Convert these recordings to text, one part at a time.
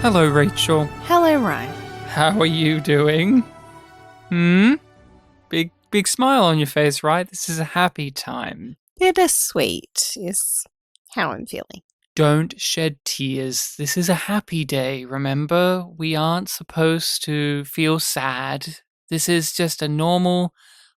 Hello, Rachel. Hello, Ryan. How are you doing? Big smile on your face, right? This is a happy time. Bittersweet is how I'm feeling. Don't shed tears. This is a happy day, remember? We aren't supposed to feel sad. This is just a normal,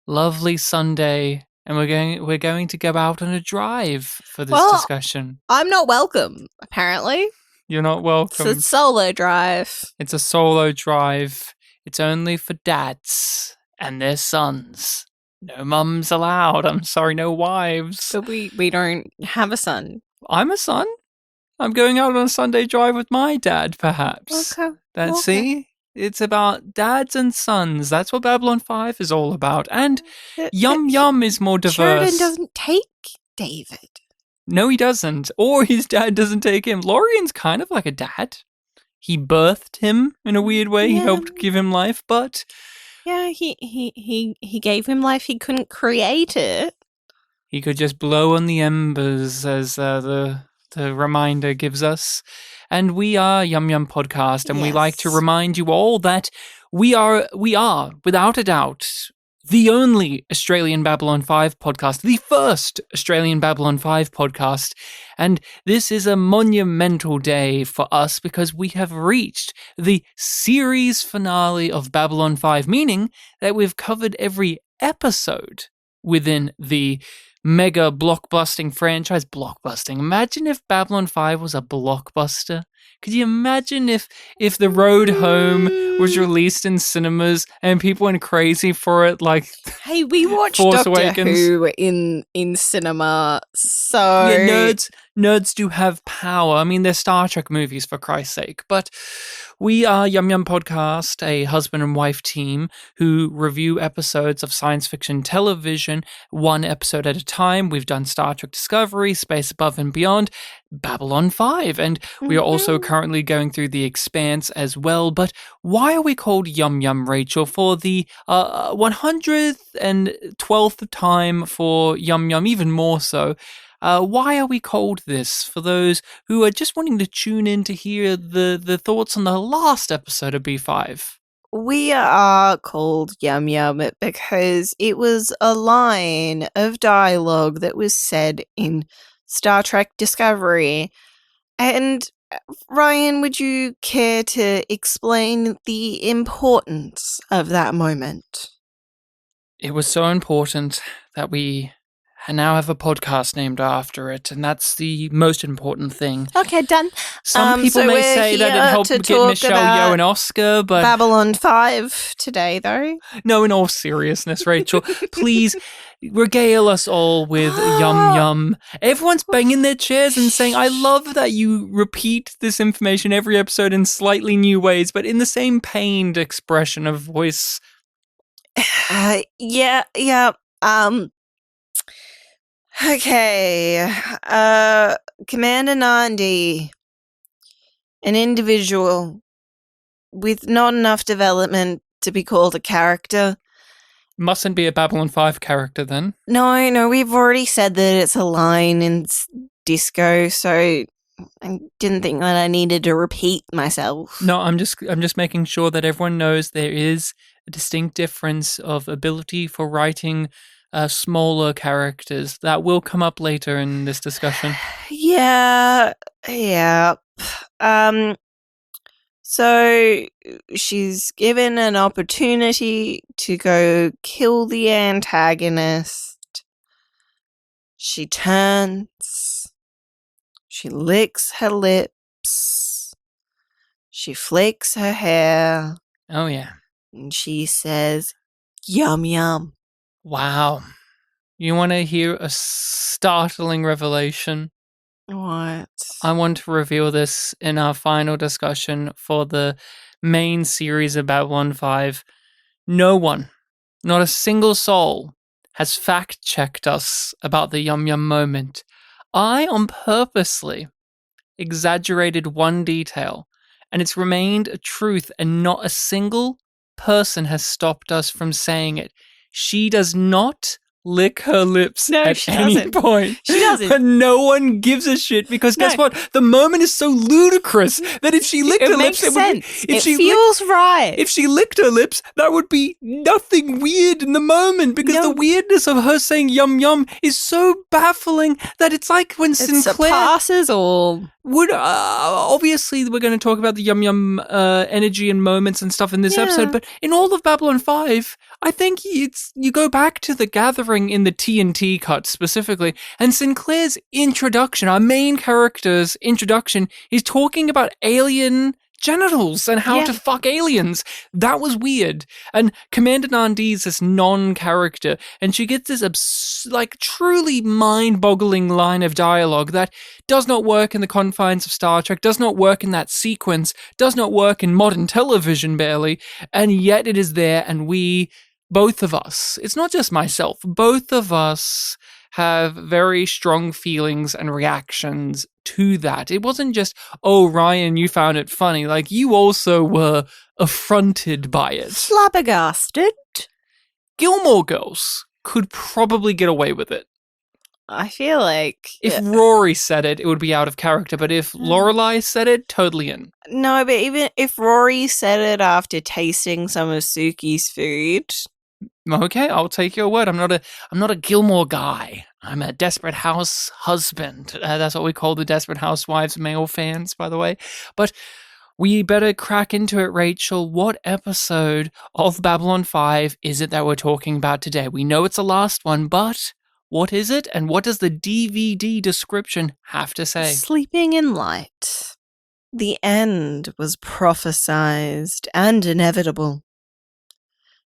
lovely Sunday, and we're going to go out on a drive for this discussion. I'm not welcome, apparently. You're not welcome. It's a solo drive. It's a solo drive. It's only for dads and their sons. No mums allowed. I'm sorry, no wives. But we don't have a son. I'm a son. I'm going out on a Sunday drive with my dad, perhaps. Okay. See? It's about dads and sons. That's what Babylon 5 is all about. And Yum Yum is more diverse. Sheridan doesn't take David. No, he doesn't. Or his dad doesn't take him. Lorian's kind of like a dad. He birthed him in a weird way. Yeah. He helped give him life, but... Yeah, he gave him life. He couldn't create it. He could just blow on the embers, as the reminder gives us. And we are yumyumpod, and we like to remind you all that we are, without a doubt, the only Australian Babylon 5 podcast, the first Australian Babylon 5 podcast. And this is a monumental day for us because we have reached the series finale of Babylon 5, meaning that we've covered every episode within the mega blockbusting franchise. Blockbusting. Imagine if Babylon 5 was a blockbuster. Could you imagine if The Road Home was released in cinemas and people went crazy for it, like hey, we watched Force Doctor Awakens? Who in cinema, so yeah, nerds do have power. I mean, they're Star Trek movies, for Christ's sake. But we are Yum Yum Podcast, a husband and wife team who review episodes of science fiction television, one episode at a time. We've done Star Trek Discovery, Space Above and Beyond, Babylon 5, and we are also currently going through The Expanse as well. But why are we called Yum Yum, Rachel? For the 112th time for Yum Yum, even more so. Why are we called this? For those who are just wanting to tune in to hear the thoughts on the last episode of B5. We are called Yum Yum because it was a line of dialogue that was said in Star Trek Discovery. And Ryan, would you care to explain the importance of that moment? It was so important that we now have a podcast named after it, and that's the most important thing. Okay, done. Some people so may we're say that it here helped to get talk Michelle about Yeoh an Oscar, but... Babylon 5 today, though. No, in all seriousness, Rachel, please regale us all with Yum Yum. Everyone's banging their chairs and saying, I love that you repeat this information every episode in slightly new ways, but in the same pained expression of voice. Yeah. Okay. Commander Nandi, an individual with not enough development to be called a character. Mustn't be a Babylon 5 character, then. No, we've already said that it's a line in Disco, so I didn't think that I needed to repeat myself. No, I'm just making sure that everyone knows there is a distinct difference of ability for writing smaller characters. That will come up later in this discussion. Yeah. So she's given an opportunity to go kill the antagonist. She turns. She licks her lips. She flicks her hair. Oh, yeah. And she says, Yum Yum. Wow. You want to hear a startling revelation? What? I want to reveal this in our final discussion for the main series of Babylon 5. No one, not a single soul, has fact-checked us about the Yum Yum moment. I, on purposely, exaggerated one detail, and it's remained a truth, and not a single person has stopped us from saying it. She does not lick her lips No, at she any doesn't. point. She doesn't. And no one gives a shit because guess what? The moment is so ludicrous that if she licked her makes lips, sense. If It she feels right. If she licked her lips, that would be nothing weird in the moment because the weirdness of her saying yum yum is so baffling that it's like when Sinclair surpasses all. would obviously we're going to talk about the yum yum energy and moments and stuff in this episode, but in all of Babylon 5, I think you go back to the gathering in the TNT cut specifically, and Sinclair's introduction, our main character's introduction, is talking about alien genitals and how to fuck aliens. That was weird. And Commander Nandi's this non-character, and she gets this truly mind-boggling line of dialogue that does not work in the confines of Star Trek, does not work in that sequence, does not work in modern television barely, and yet it is there, and both of us, it's not just myself, both of us have very strong feelings and reactions to that. It wasn't just, oh, Ryan, you found it funny. Like, you also were affronted by it. Flabbergasted. Gilmore Girls could probably get away with it. I feel like... If Rory said it, it would be out of character. But if Lorelai said it, totally in. No, but even if Rory said it after tasting some of Suki's food... Okay, I'll take your word. I'm not a Gilmore guy. I'm a Desperate House husband. That's what we call the Desperate Housewives male fans, by the way. But we better crack into it, Rachel. What episode of Babylon 5 is it that we're talking about today? We know it's the last one, but what is it? And what does the DVD description have to say? Sleeping in Light. The end was prophesized and inevitable.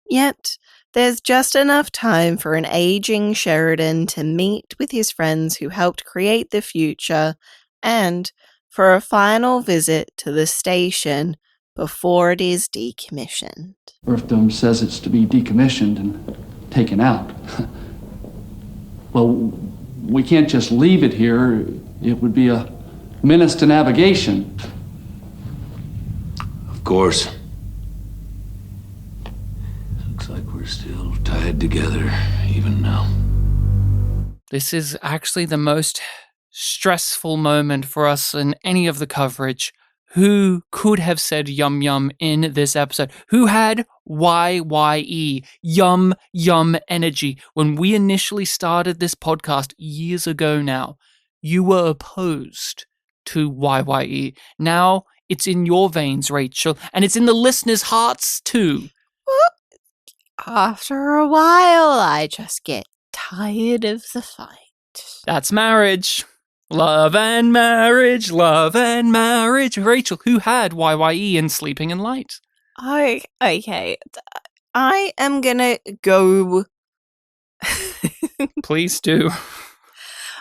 Yet, there's just enough time for an aging Sheridan to meet with his friends who helped create the future and for a final visit to the station before it is decommissioned. Earthdom says it's to be decommissioned and taken out. Well, we can't just leave it here. It would be a menace to navigation. Of course. Looks like we're still tied together, even now. This is actually the most stressful moment for us in any of the coverage. Who could have said yum yum in this episode? Who had YYE, yum yum energy? When we initially started this podcast years ago now, you were opposed to YYE. Now it's in your veins, Rachel, and it's in the listeners' hearts too. After a while, I just get tired of the fight. That's marriage. Love and marriage, love and marriage. Rachel, who had YYE in Sleeping in Light? Okay. I am gonna go... Please do.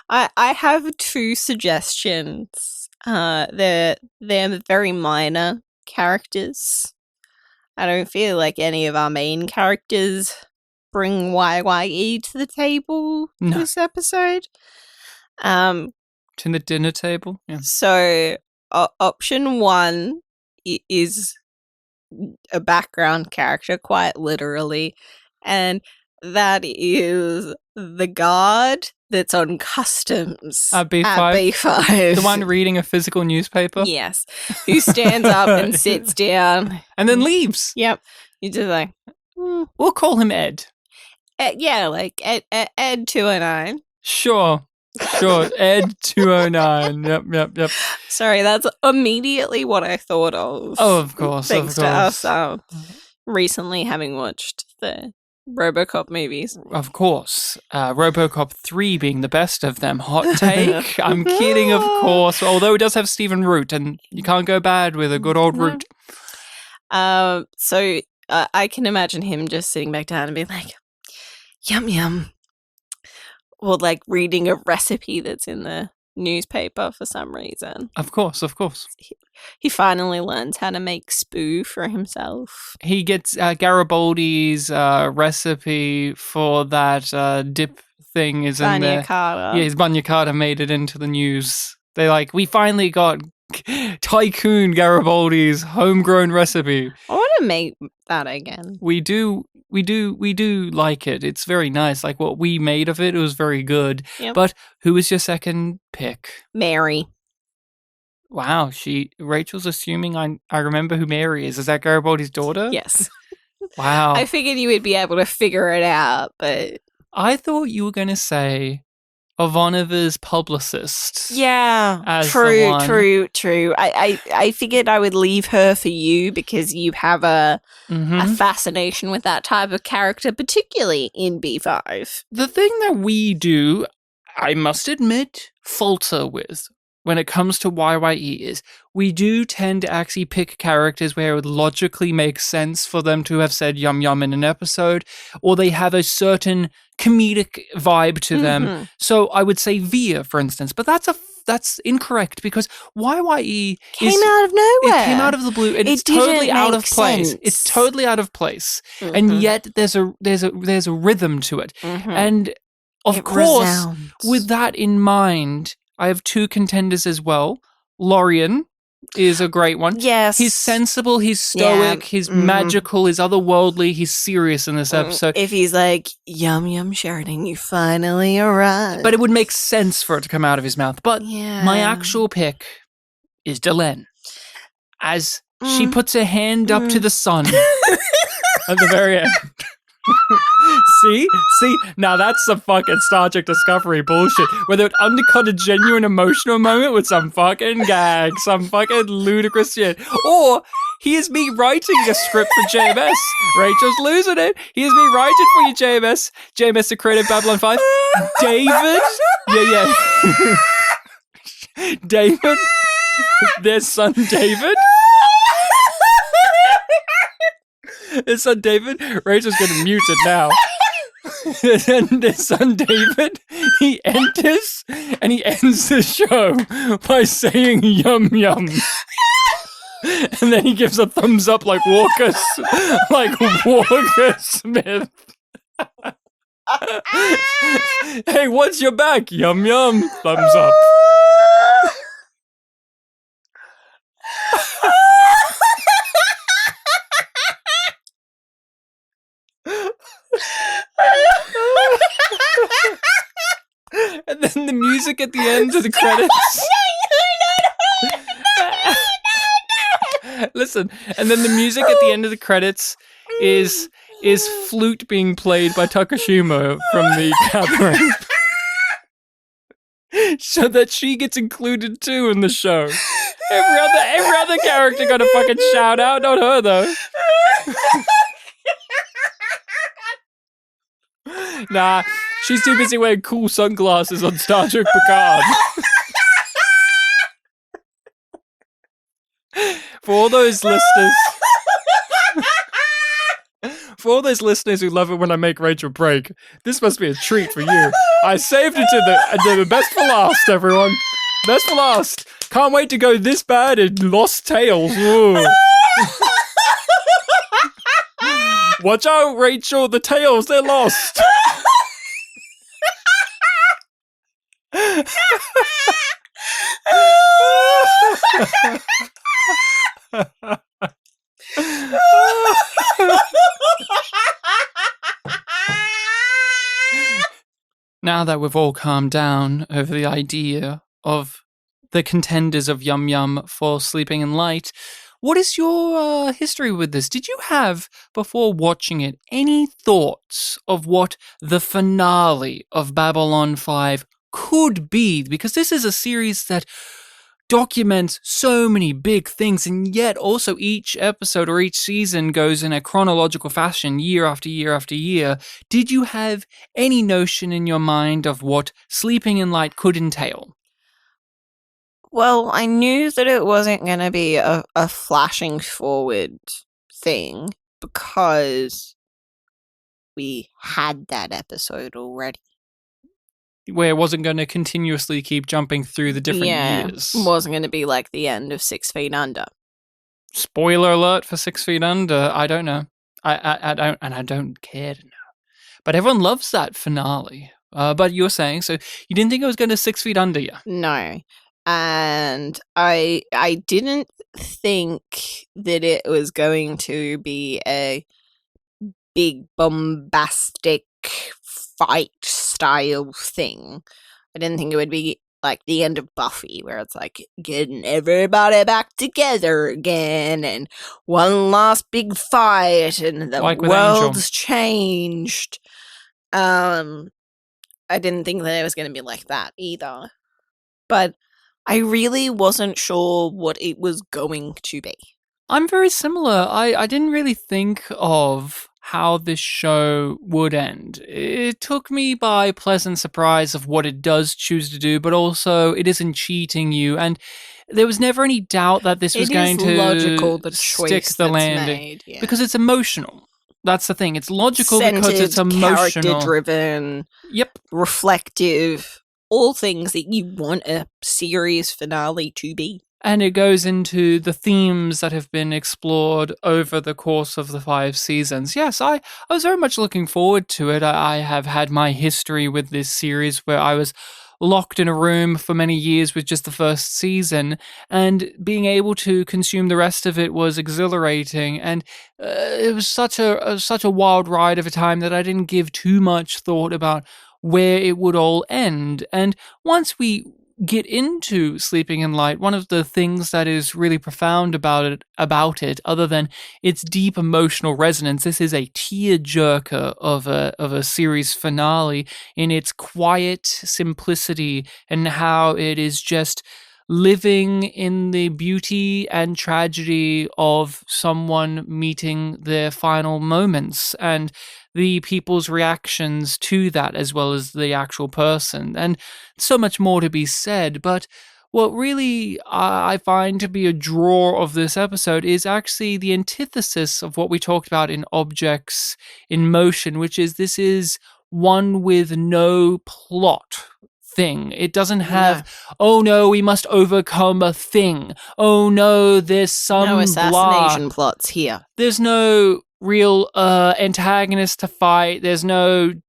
I have two suggestions. They're very minor characters. I don't feel like any of our main characters bring YYE to the table this episode. To the dinner table? Yeah. So, option one is a background character, quite literally, and that is the guard that's on customs at B5. At B5. The one reading a physical newspaper? Yes. Who stands up and sits down. And then leaves. Yep. You just like... We'll call him Ed. Yeah, like Ed 209. Sure, Ed 209. Yep. Sorry, that's immediately what I thought of. Oh, of course. Thanks to us recently having watched the RoboCop movies. Of course. RoboCop 3 being the best of them. Hot take. I'm kidding, of course. Although it does have Stephen Root, and you can't go bad with a good old Root. So I can imagine him just sitting back down and being like, yum yum. Or like reading a recipe that's in the newspaper for some reason. Of course. He finally learns how to make spoo for himself. He gets Garibaldi's recipe for that dip thing is in there. Carter. Yeah, his Banya Carter made it into the news. We finally got Tycoon Garibaldi's homegrown recipe. I want to make that again. We do. we do like it. It's very nice. Like what we made of it, it was very good. Yep. But who was your second pick? Mary. Wow, Rachel's assuming I remember who Mary is. Is that Garibaldi's daughter? Yes. Wow. I figured you would be able to figure it out, but I thought you were going to say Ivanova's publicist. yeah, as the one. true. I figured I would leave her for you because you have a fascination with that type of character, particularly in B5. The thing that we do, I must admit, falter with when it comes to YYE is we do tend to actually pick characters where it would logically make sense for them to have said yum yum in an episode, or they have a certain comedic vibe to them. So I would say Via, for instance, but that's incorrect because YYE came out of nowhere. It came out of the blue, and it's totally out of place. It's totally out of place, and yet there's a rhythm to it, and of course, resounds. With that in mind, I have two contenders as well. Lorian is a great one. Yes. He's sensible, he's stoic, he's magical, he's otherworldly, he's serious in this episode. If he's like, yum yum Sheridan, you finally arrived. But it would make sense for it to come out of his mouth. But my actual pick is Delenn. As she puts her hand up to the sun at the very end. See? Now that's some fucking Star Trek Discovery bullshit. Where they would undercut a genuine emotional moment with some fucking gag, some fucking ludicrous shit. Or here's me writing a script for JMS. Rachel's losing it. Here's me writing for you, JMS. JMS, the creator of Babylon 5. David. Yeah. David. Their son David. His son David, Rachel's gonna mute it now. And his son David, he enters and he ends the show by saying yum yum. And then he gives a thumbs up like Walker Smith. Hey, what's your back? Yum yum. Thumbs up. And then the music at the end of the credits. Listen, and then the music at the end of the credits is flute being played by Takashima from the Catherine. So that she gets included too in the show. Every other character got a fucking shout out, not her though. Nah, she's too busy wearing cool sunglasses on Star Trek Picard. For all those listeners who love it when I make Rachel break, this must be a treat for you. I saved it to the best for last, everyone. Best for last. Can't wait to go this bad in Lost Tales. Watch out, Rachel. The tails, they're lost. Now that we've all calmed down over the idea of the contenders of Yum Yum for Sleeping in Light, what is your history with this? Did you have, before watching it, any thoughts of what the finale of Babylon 5 could be? Because this is a series that documents so many big things, and yet also each episode or each season goes in a chronological fashion year after year after year. Did you have any notion in your mind of what Sleeping in Light could entail? Well, I knew that it wasn't going to be a flashing forward thing because we had that episode already. Where it wasn't going to continuously keep jumping through the different years. It wasn't going to be like the end of 6 Feet Under. Spoiler alert for 6 Feet Under. I don't know. I don't care to know. But everyone loves that finale. But you were saying, so you didn't think it was going to 6 Feet Under you? No. And I didn't think that it was going to be a big bombastic fight style thing. I didn't think it would be like the end of Buffy, where it's like getting everybody back together again and one last big fight and the Like with Angel. world's changed. I didn't think that it was going to be like that either. But I really wasn't sure what it was going to be. I'm very similar. I didn't really think of how this show would end. It took me by pleasant surprise of what it does choose to do, but also it isn't cheating you. And there was never any doubt that this was going to logical, the stick choice the that's landing. made, yeah. Because it's emotional. That's the thing. It's logical because it's Centered, emotional. character-driven, Yep. reflective, all things that you want a series finale to be. And it goes into the themes that have been explored over the course of the 5 seasons. Yes, I was very much looking forward to it. I have had my history with this series where I was locked in a room for many years with just the first season, and being able to consume the rest of it was exhilarating. And it was such a wild ride of a time that I didn't give too much thought about where it would all end. And once we get into Sleeping in Light, one of the things that is really profound about it, other than its deep emotional resonance, this is a tearjerker of a series finale in its quiet simplicity and how it is just living in the beauty and tragedy of someone meeting their final moments and the people's reactions to that, as well as the actual person. And so much more to be said, but what really I find to be a draw of this episode is actually the antithesis of what we talked about in Objects in Motion, which is this is one with no plot thing. It doesn't have, oh no, we must overcome a thing. Oh no, there's some no assassination plots here. There's no real antagonist to fight. There's none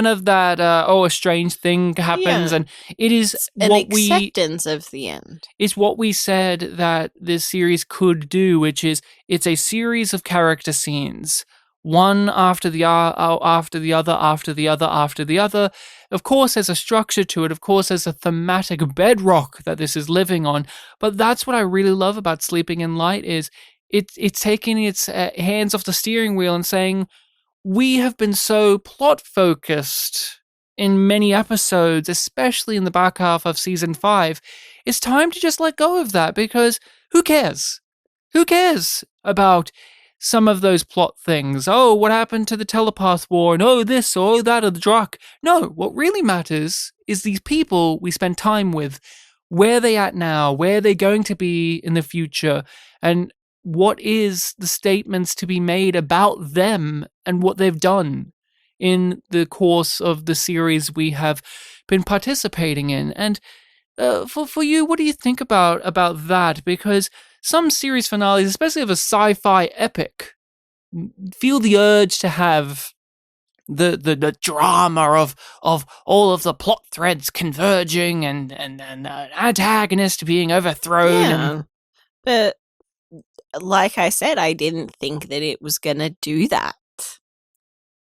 of that. A strange thing happens, and it is an what acceptance of the end. It's what we said that this series could do, which is it's a series of character scenes, one after the after the other, after the other, after the other. Of course, there's a structure to it. Of course, there's a thematic bedrock that this is living on. But that's what I really love about Sleeping in Light is it's taking its hands off the steering wheel and saying, we have been so plot focused in many episodes, especially in the back half of season 5. It's time to just let go of that, because who cares? Who cares about some of those plot things? Oh, what happened to the telepath war? And oh, this or that or the Drak. No, what really matters is these people we spend time with. Where are they at now? Where are they going to be in the future? And what is the statements to be made about them and what they've done in the course of the series we have been participating in? And for you, what do you think about that? Because some series finales, especially of a sci-fi epic, feel the urge to have the drama of all of the plot threads converging and an antagonist being overthrown. Yeah, but like I said, I didn't think that it was gonna do that,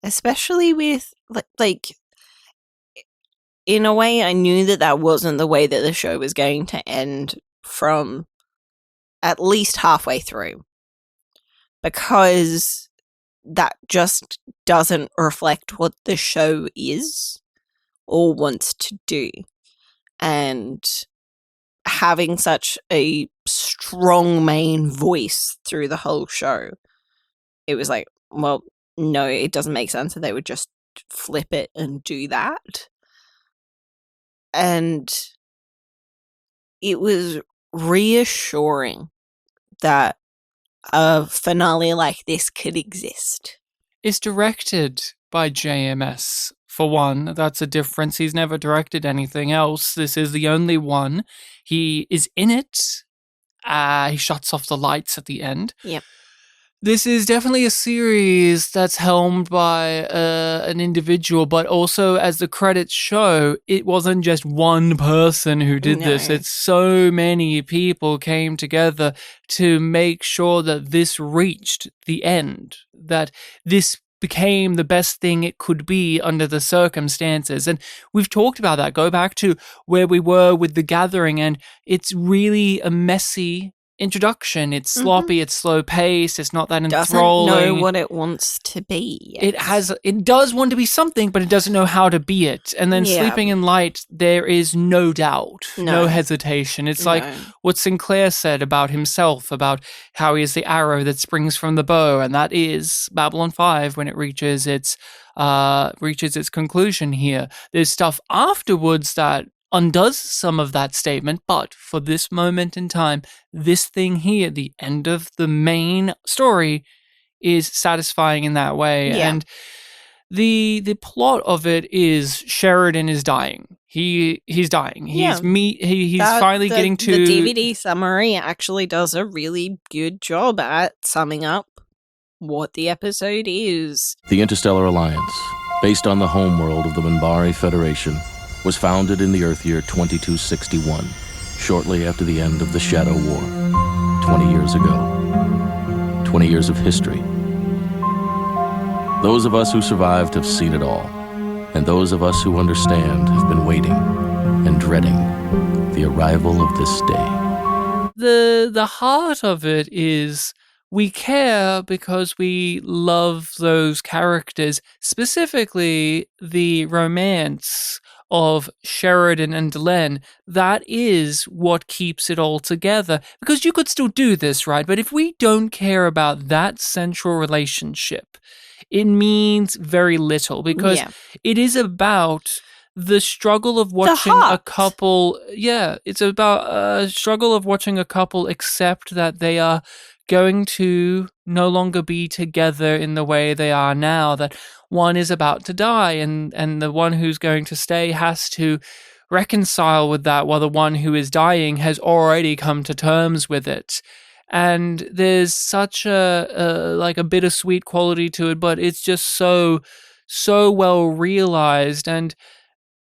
especially with like in a way, I knew that wasn't the way that the show was going to end from at least halfway through, because that just doesn't reflect what the show is or wants to do. And having such a strong main voice through the whole show, it was like, well, no, it doesn't make sense that they would just flip it and do that. And it was reassuring that a finale like this could exist. It's directed by JMS, for one. That's a difference. He's never directed anything else. This is the only one. He is in it. He shuts off the lights at the end. Yep. This is definitely a series that's helmed by an individual, but also, as the credits show, it wasn't just one person who did this. It's so many people came together to make sure that this reached the end, that this became the best thing it could be under the circumstances. And we've talked about that. Go back to where we were with The Gathering, and it's really a messy introduction. It's sloppy, it's slow paced, it's not that enthralling. Doesn't know what it wants to be yet. It does want to be something, but it doesn't know how to be it. And then Sleeping in Light, there is no doubt, no hesitation. It's like what Sinclair said about himself, about how he is the arrow that springs from the bow, and that is Babylon 5 when it reaches its conclusion here. There's stuff afterwards that undoes some of that statement, but for this moment in time, this thing here, the end of the main story, is satisfying in that way. Yeah. And the plot of it is Sheridan is dying. He's dying. He's finally getting to... The DVD summary actually does a really good job at summing up what the episode is. The Interstellar Alliance, based on the homeworld of the Minbari Federation, was founded in the Earth year 2261, shortly after the end of the Shadow War, 20 years ago. 20 years of history. Those of us who survived have seen it all, and those of us who understand have been waiting and dreading the arrival of this day. The heart of it is we care because we love those characters, specifically the romance of Sheridan and Delenn. That is what keeps it all together. Because you could still do this, right? But if we don't care about that central relationship, it means very little, because it is about the struggle of watching a couple. Yeah, it's about a struggle of watching a couple accept that they are going to no longer be together in the way they are now, that one is about to die, and the one who's going to stay has to reconcile with that, while the one who is dying has already come to terms with it. And there's such a bittersweet quality to it, but it's just so well realized. And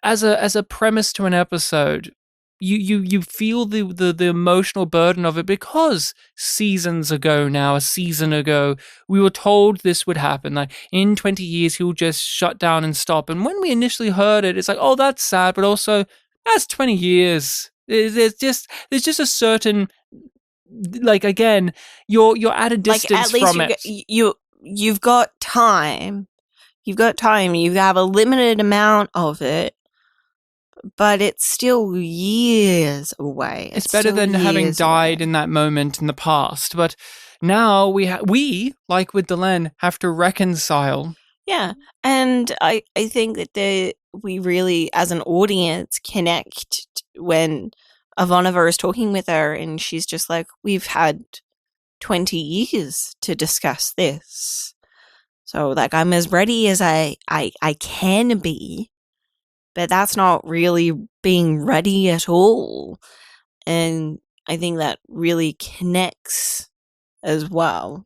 as a premise to an episode, you feel the emotional burden of it, because a season ago, we were told this would happen. Like, in 20 years, he'll just shut down and stop. And when we initially heard it, it's like, oh, that's sad, but also, that's 20 years. There's just a certain, like, again, you're at a distance from it. You've got time. You have a limited amount of it. But it's still years away. It's better than having died in that moment in the past. But now we, like with Delenn, have to reconcile. Yeah, and I think that we really, as an audience, connect when Ivanova is talking with her, and she's just like, we've had 20 years to discuss this. So, like, I'm as ready as I can be. But that's not really being ready at all. And I think that really connects as well.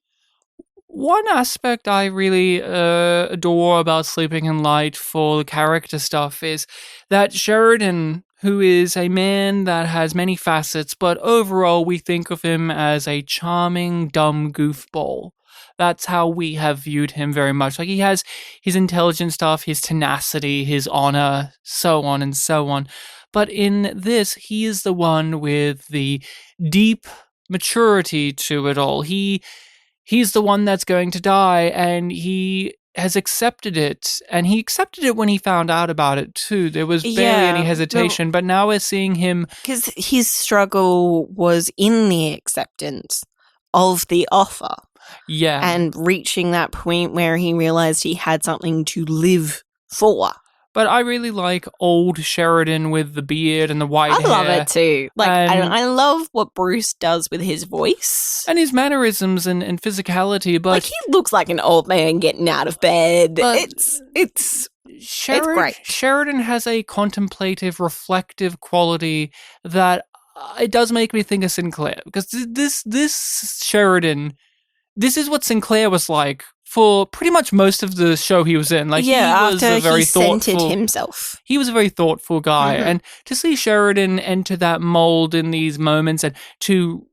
One aspect I really adore about Sleeping in Light for the character stuff is that Sheridan, who is a man that has many facets, but overall we think of him as a charming, dumb goofball. That's how we have viewed him very much. Like, he has his intelligent stuff, his tenacity, his honor, so on and so on. But in this, he is the one with the deep maturity to it all. He's the one that's going to die, and he has accepted it. And he accepted it when he found out about it, too. There was barely any hesitation. But now we're seeing him... Because his struggle was in the acceptance of the offer. Yeah. And reaching that point where he realized he had something to live for. But I really like old Sheridan with the beard and the white hair. I love it too. Like, I love what Bruce does with his voice. And his mannerisms and physicality, but... Like, he looks like an old man getting out of bed. It's great. Sheridan has a contemplative, reflective quality that it does make me think of Sinclair. Because this Sheridan... This is what Sinclair was like for pretty much most of the show he was in. Like, he was a very thoughtful himself. He was a very thoughtful guy, and to see Sheridan enter that mold in these moments, and to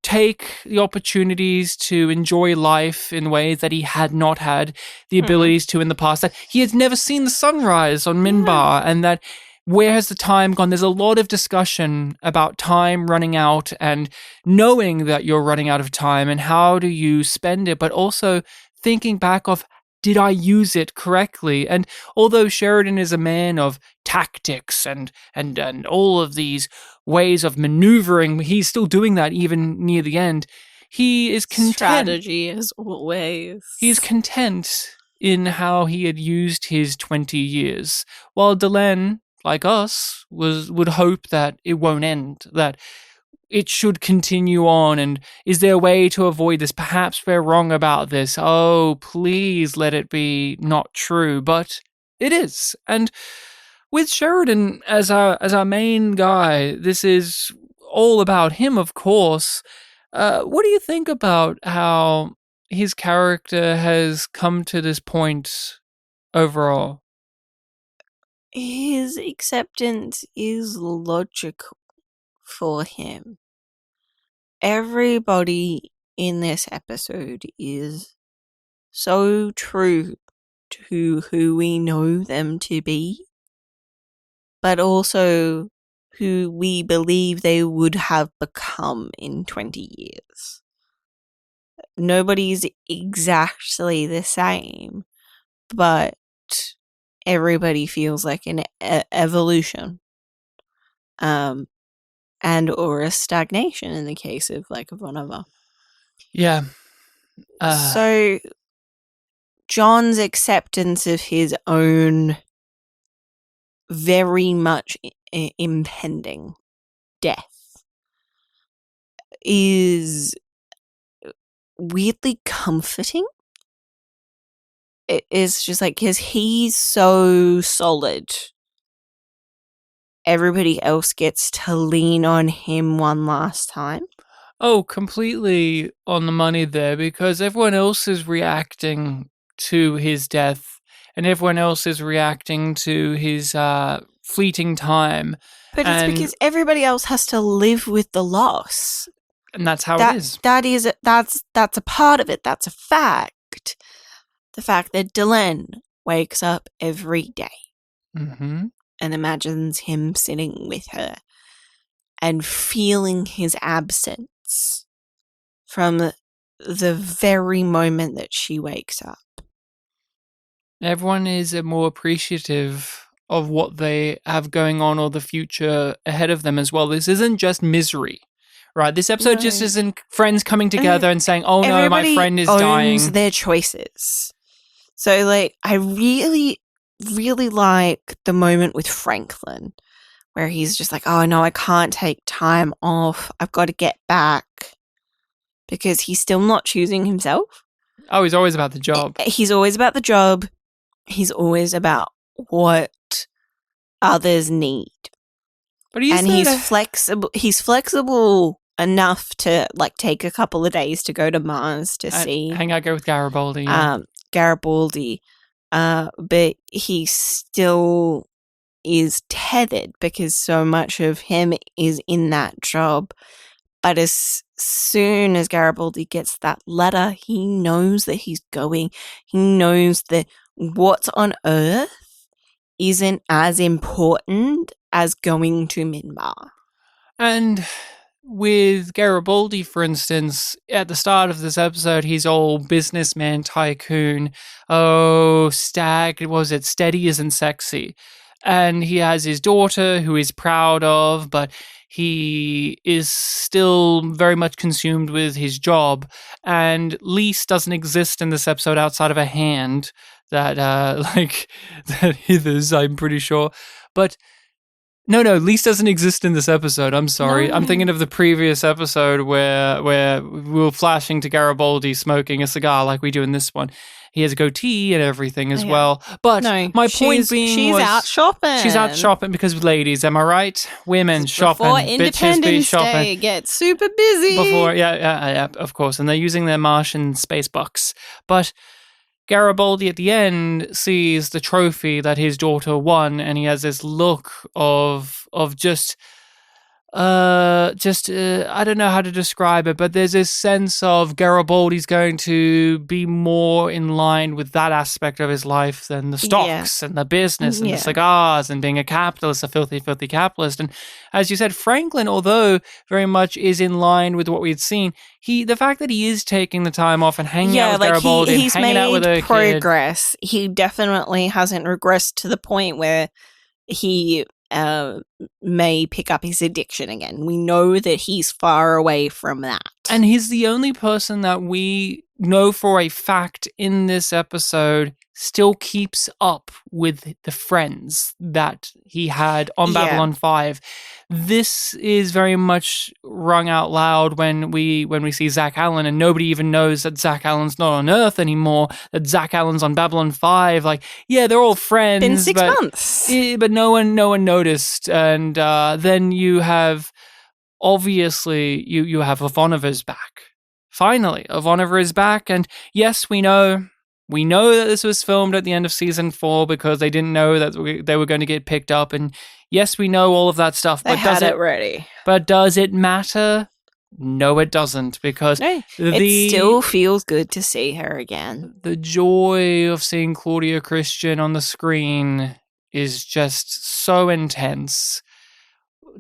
take the opportunities to enjoy life in ways that he had not had the abilities to in the past. That he had never seen the sunrise on Minbar, and that where has the time gone? There's a lot of discussion about time running out and knowing that you're running out of time and how do you spend it, but also thinking back of, did I use it correctly? And although Sheridan is a man of tactics and all of these ways of maneuvering, he's still doing that even near the end. He is content. Strategy as always. He's content in how he had used his 20 years, while Delenn, like us, would hope that it won't end, that it should continue on, and is there a way to avoid this? Perhaps we're wrong about this. Oh, please let it be not true, but it is. And with Sheridan as our main guy, this is all about him, of course. What do you think about how his character has come to this point overall? His acceptance is logical for him. Everybody in this episode is so true to who we know them to be, but also who we believe they would have become in 20 years. Nobody's exactly the same, but everybody feels like an evolution, and or a stagnation in the case of like Ivanova. Yeah. So John's acceptance of his own very much impending death is weirdly comforting. It is just like, because he's so solid, everybody else gets to lean on him one last time. Oh, completely on the money there, because everyone else is reacting to his death and everyone else is reacting to his fleeting time. But it's because everybody else has to live with the loss. And that's how it is. That's a part of it. That's a fact. The fact that Delenn wakes up every day and imagines him sitting with her and feeling his absence from the very moment that she wakes up. Everyone is more appreciative of what they have going on or the future ahead of them as well. This isn't just misery, right? This episode just isn't friends coming together and saying, oh no, my friend is dying. Owns their choices. So, like, I really, really like the moment with Franklin where he's just like, oh no, I can't take time off. I've got to get back, because he's still not choosing himself. Oh, he's always about the job. He's always about the job. He's always about what others need. But he's flexible. He's flexible enough to like take a couple of days to go to Mars to hang out, go with Garibaldi. Garibaldi, but he still is tethered because so much of him is in that job. But as soon as Garibaldi gets that letter, he knows that he's going. He knows that what's on Earth isn't as important as going to Minbar. And with Garibaldi, for instance, at the start of this episode, he's all businessman tycoon. Oh, steady isn't sexy. And he has his daughter who he's proud of, but he is still very much consumed with his job. And Lise doesn't exist in this episode outside of a hand that hithers, I'm pretty sure. But no, Lise doesn't exist in this episode. I'm sorry. No. I'm thinking of the previous episode where we were flashing to Garibaldi smoking a cigar like we do in this one. He has a goatee and everything as well. But my point being she's out shopping. She's out shopping because ladies, am I right? Women shopping. Before Independence Day gets super busy. Yeah, of course. And they're using their Martian space bucks. But Garibaldi at the end sees the trophy that his daughter won, and he has this look of just I don't know how to describe it, but there's this sense of Garibaldi's going to be more in line with that aspect of his life than the stocks and the business and the cigars and being a capitalist, a filthy, filthy capitalist. And as you said, Franklin, although very much is in line with what we'd seen, the fact that he is taking the time off and hanging out with Garibaldi and hanging out with her progress. He definitely hasn't regressed to the point where he may pick up his addiction again. We know that he's far away from that. And he's the only person that we know for a fact in this episode still keeps up with the friends that he had on Babylon 5. This is very much rung out loud when we see Zach Allen, and nobody even knows that Zach Allen's not on Earth anymore, that Zach Allen's on Babylon 5. Like, yeah, they're all friends. Been 6 months. But no one noticed. And then you have, obviously, you have Ivanova's back. Finally, Ivanova is back, and yes, we know that this was filmed at the end of season 4 because they didn't know that they were going to get picked up, and yes, we know all of that stuff. They had it ready. But does it matter? No, it doesn't, because it still feels good to see her again. The joy of seeing Claudia Christian on the screen is just so intense.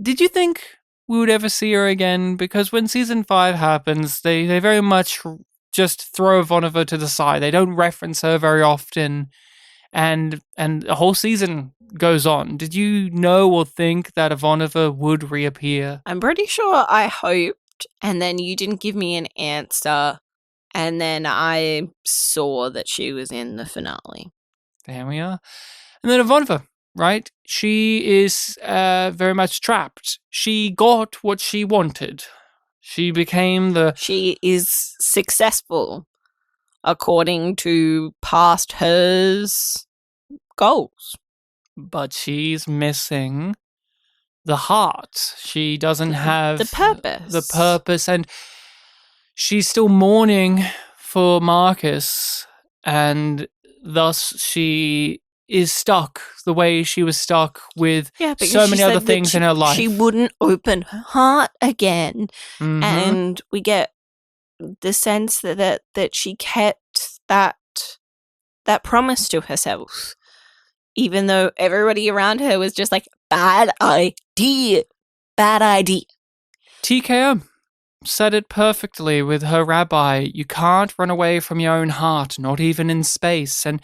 Did you think we would ever see her again? Because when season 5 happens, they very much just throw Ivanova to the side. They don't reference her very often, and the whole season goes on. Did you know or think that Ivanova would reappear? I'm pretty sure I hoped, and then you didn't give me an answer, and then I saw that she was in the finale. There we are. And then Ivanova, right? She is very much trapped. She got what she wanted. She is successful according to past hers goals. But she's missing the heart. She doesn't have the purpose, and she's still mourning for Marcus, and thus she is stuck the way she was stuck with so many other things in her life. She wouldn't open her heart again. Mm-hmm. And we get the sense that she kept that promise to herself, even though everybody around her was just like, bad idea. TKO said it perfectly with her rabbi. You can't run away from your own heart, not even in space. And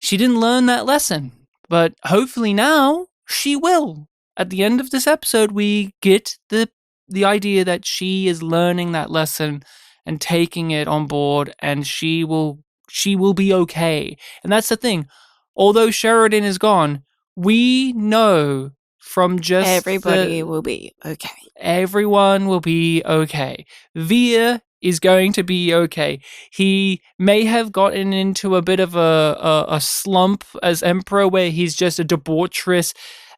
she didn't learn that lesson, but hopefully now she will. At the end of this episode, we get the idea that she is learning that lesson and taking it on board, and she will be okay. And that's the thing. Although Sheridan is gone, we know from just everybody will be okay. Everyone will be okay. Veer is going to be okay. He may have gotten into a bit of a slump as Emperor, where he's just a debaucherous,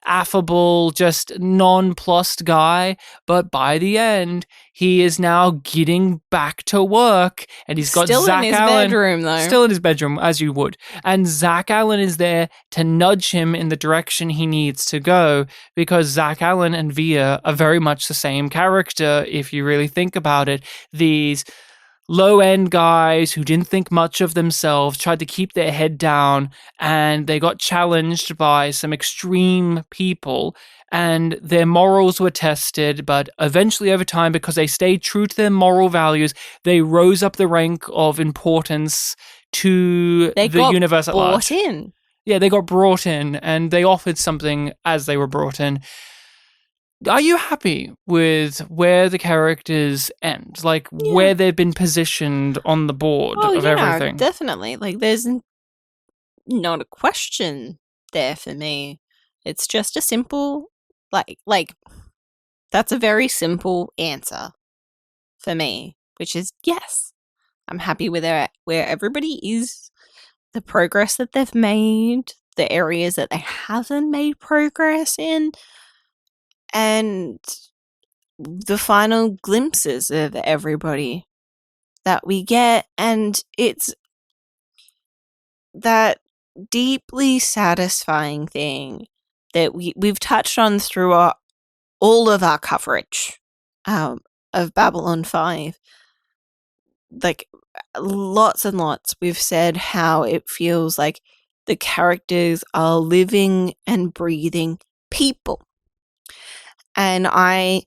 affable, just nonplussed guy, but by the end he is now getting back to work, and he's got Zach Allen bedroom, though. Still in his bedroom, as you would, and Zach Allen is there to nudge him in the direction he needs to go, because Zach Allen and Veer are very much the same character if you really think about it. These low-end guys who didn't think much of themselves, tried to keep their head down, and they got challenged by some extreme people, and their morals were tested, but eventually over time, because they stayed true to their moral values, they rose up the rank of importance to the universe at large. They got brought in. Yeah, they got brought in, and they offered something as they were brought in. Are you happy with where the characters end? Like, where they've been positioned on the board of everything? Definitely. Like, there's not a question there for me. It's just a simple, like, that's a very simple answer for me, which is yes. I'm happy with where everybody is, the progress that they've made, the areas that they haven't made progress in, and the final glimpses of everybody that we get. And it's that deeply satisfying thing that we've touched on throughout all of our coverage of Babylon 5, like lots and lots, we've said how it feels like the characters are living and breathing people. And I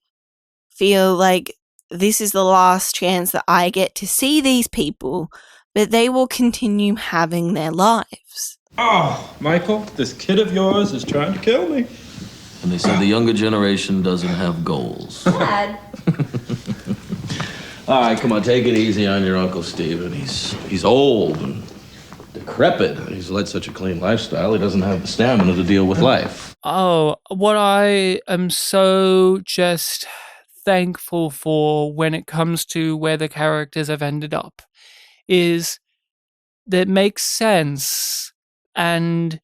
feel like this is the last chance that I get to see these people, but they will continue having their lives. Oh, Michael, this kid of yours is trying to kill me. And they said the younger generation doesn't have goals. Dad. All right, come on, take it easy on your Uncle Stephen. He's old and decrepit. He's led such a clean lifestyle, he doesn't have the stamina to deal with life. Oh, what I am so just thankful for when it comes to where the characters have ended up is that it makes sense, and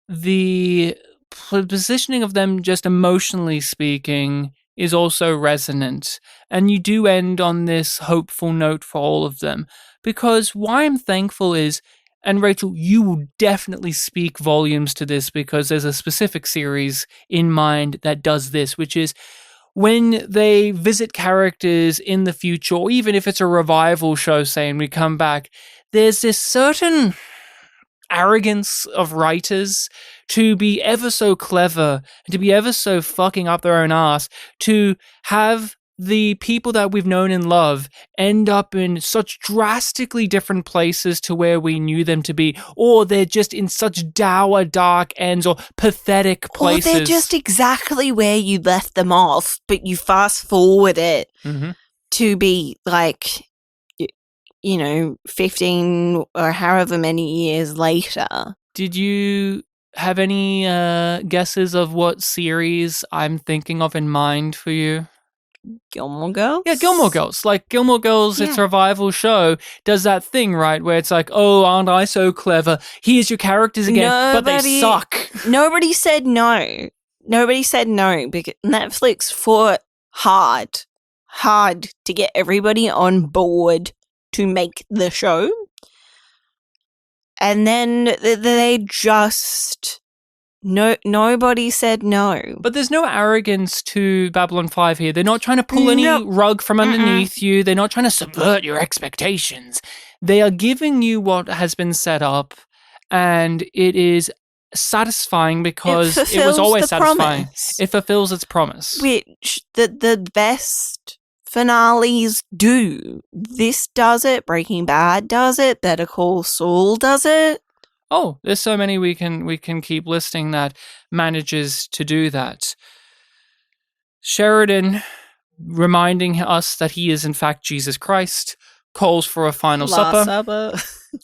the positioning of them, just emotionally speaking, is also resonant. And you do end on this hopeful note for all of them. Because why I'm thankful is, and Rachel, you will definitely speak volumes to this because there's a specific series in mind that does this, which is when they visit characters in the future, or even if it's a revival show saying we come back, there's this certain arrogance of writers to be ever so clever and to be ever so fucking up their own ass to have the people that we've known and love end up in such drastically different places to where we knew them to be, or they're just in such dour, dark ends or pathetic places. Or they're just exactly where you left them off, but you fast forward it to be like, 15 or however many years later. Did you have any guesses of what series I'm thinking of in mind for you? Gilmore Girls? Yeah, Gilmore Girls. Like, Gilmore Girls, its revival show, does that thing, right, where it's like, oh, aren't I so clever? Here's your characters again, but they suck. Nobody said no. Nobody said no, because Netflix fought hard to get everybody on board to make the show. And then they just... nobody said no. But there's no arrogance to Babylon 5 here. They're not trying to pull any rug from underneath you. They're not trying to subvert your expectations. They are giving you what has been set up, and it is satisfying because it was always satisfying. Promise. It fulfills its promise. Which the best finales do. This does it. Breaking Bad does it. Better Call Saul does it. Oh, there's so many we can keep listing that manages to do that. Sheridan, reminding us that he is in fact Jesus Christ, calls for a final supper.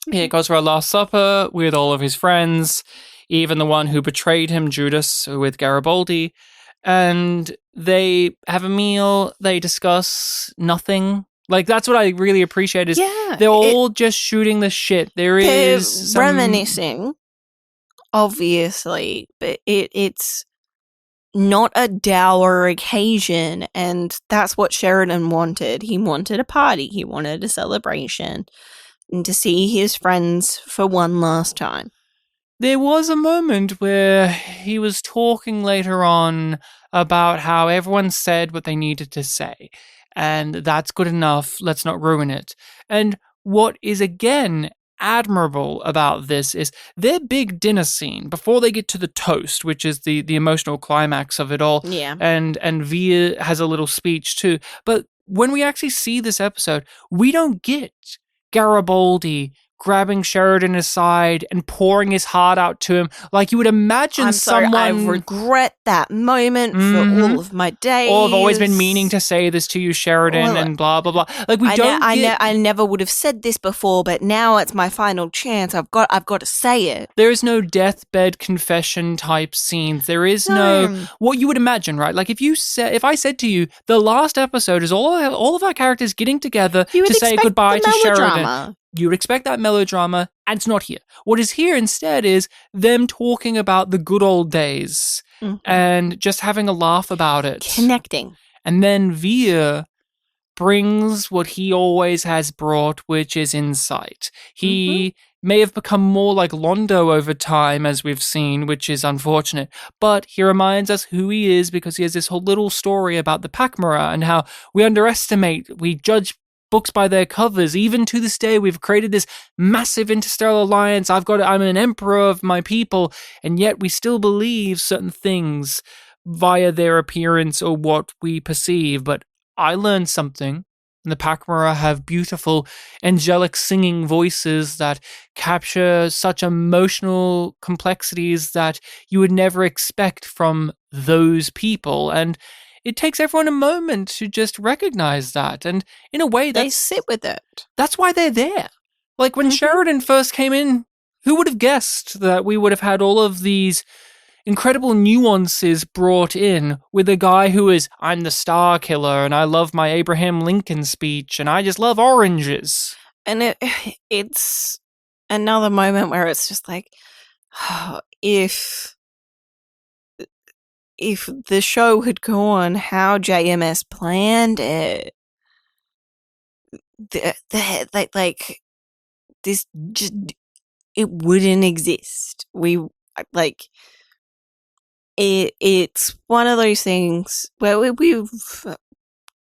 He goes for a last supper with all of his friends, even the one who betrayed him, Judas, with Garibaldi. And they have a meal. They discuss nothing. Like, that's what I really appreciate is they're all just shooting the shit. They're reminiscing, obviously, but it's not a dour occasion, and that's what Sheridan wanted. He wanted a party. He wanted a celebration, and to see his friends for one last time. There was a moment where he was talking later on about how everyone said what they needed to say. And that's good enough. Let's not ruin it. And what is, again, admirable about this is their big dinner scene before they get to the toast, which is the emotional climax of it all. Yeah. And Via has a little speech too. But when we actually see this episode, we don't get Garibaldi grabbing Sheridan aside and pouring his heart out to him like you would imagine someone... I regret that moment for all of my days. Or I've always been meaning to say this to you, Sheridan, and blah, blah, blah. Like, I never would have said this before, but now it's my final chance. I've got to say it. There is no deathbed confession type scenes. There is no what you would imagine, right? Like, if I said to you, the last episode is all of our characters getting together to say goodbye to Sheridan. You would expect that melodrama, and it's not here. What is here instead is them talking about the good old days and just having a laugh about it. Connecting. And then Via brings what he always has brought, which is insight. He may have become more like Londo over time, as we've seen, which is unfortunate, but he reminds us who he is because he has this whole little story about the Pakmara and how we judge books by their covers. Even to this day, we've created this massive interstellar alliance. I'm an emperor of my people, and yet we still believe certain things via their appearance or what we perceive. But I learned something. The Pakmara have beautiful, angelic singing voices that capture such emotional complexities that you would never expect from those people. And it takes everyone a moment to just recognize that. And in a way, They sit with it. that's why they're there. Like when Sheridan first came in, who would have guessed that we would have had all of these incredible nuances brought in with a guy who is, I'm the Star Killer and I love my Abraham Lincoln speech and I just love oranges. And it's another moment where it's just like, if the show had gone how JMS planned it, like this just, it wouldn't exist. It's one of those things where we've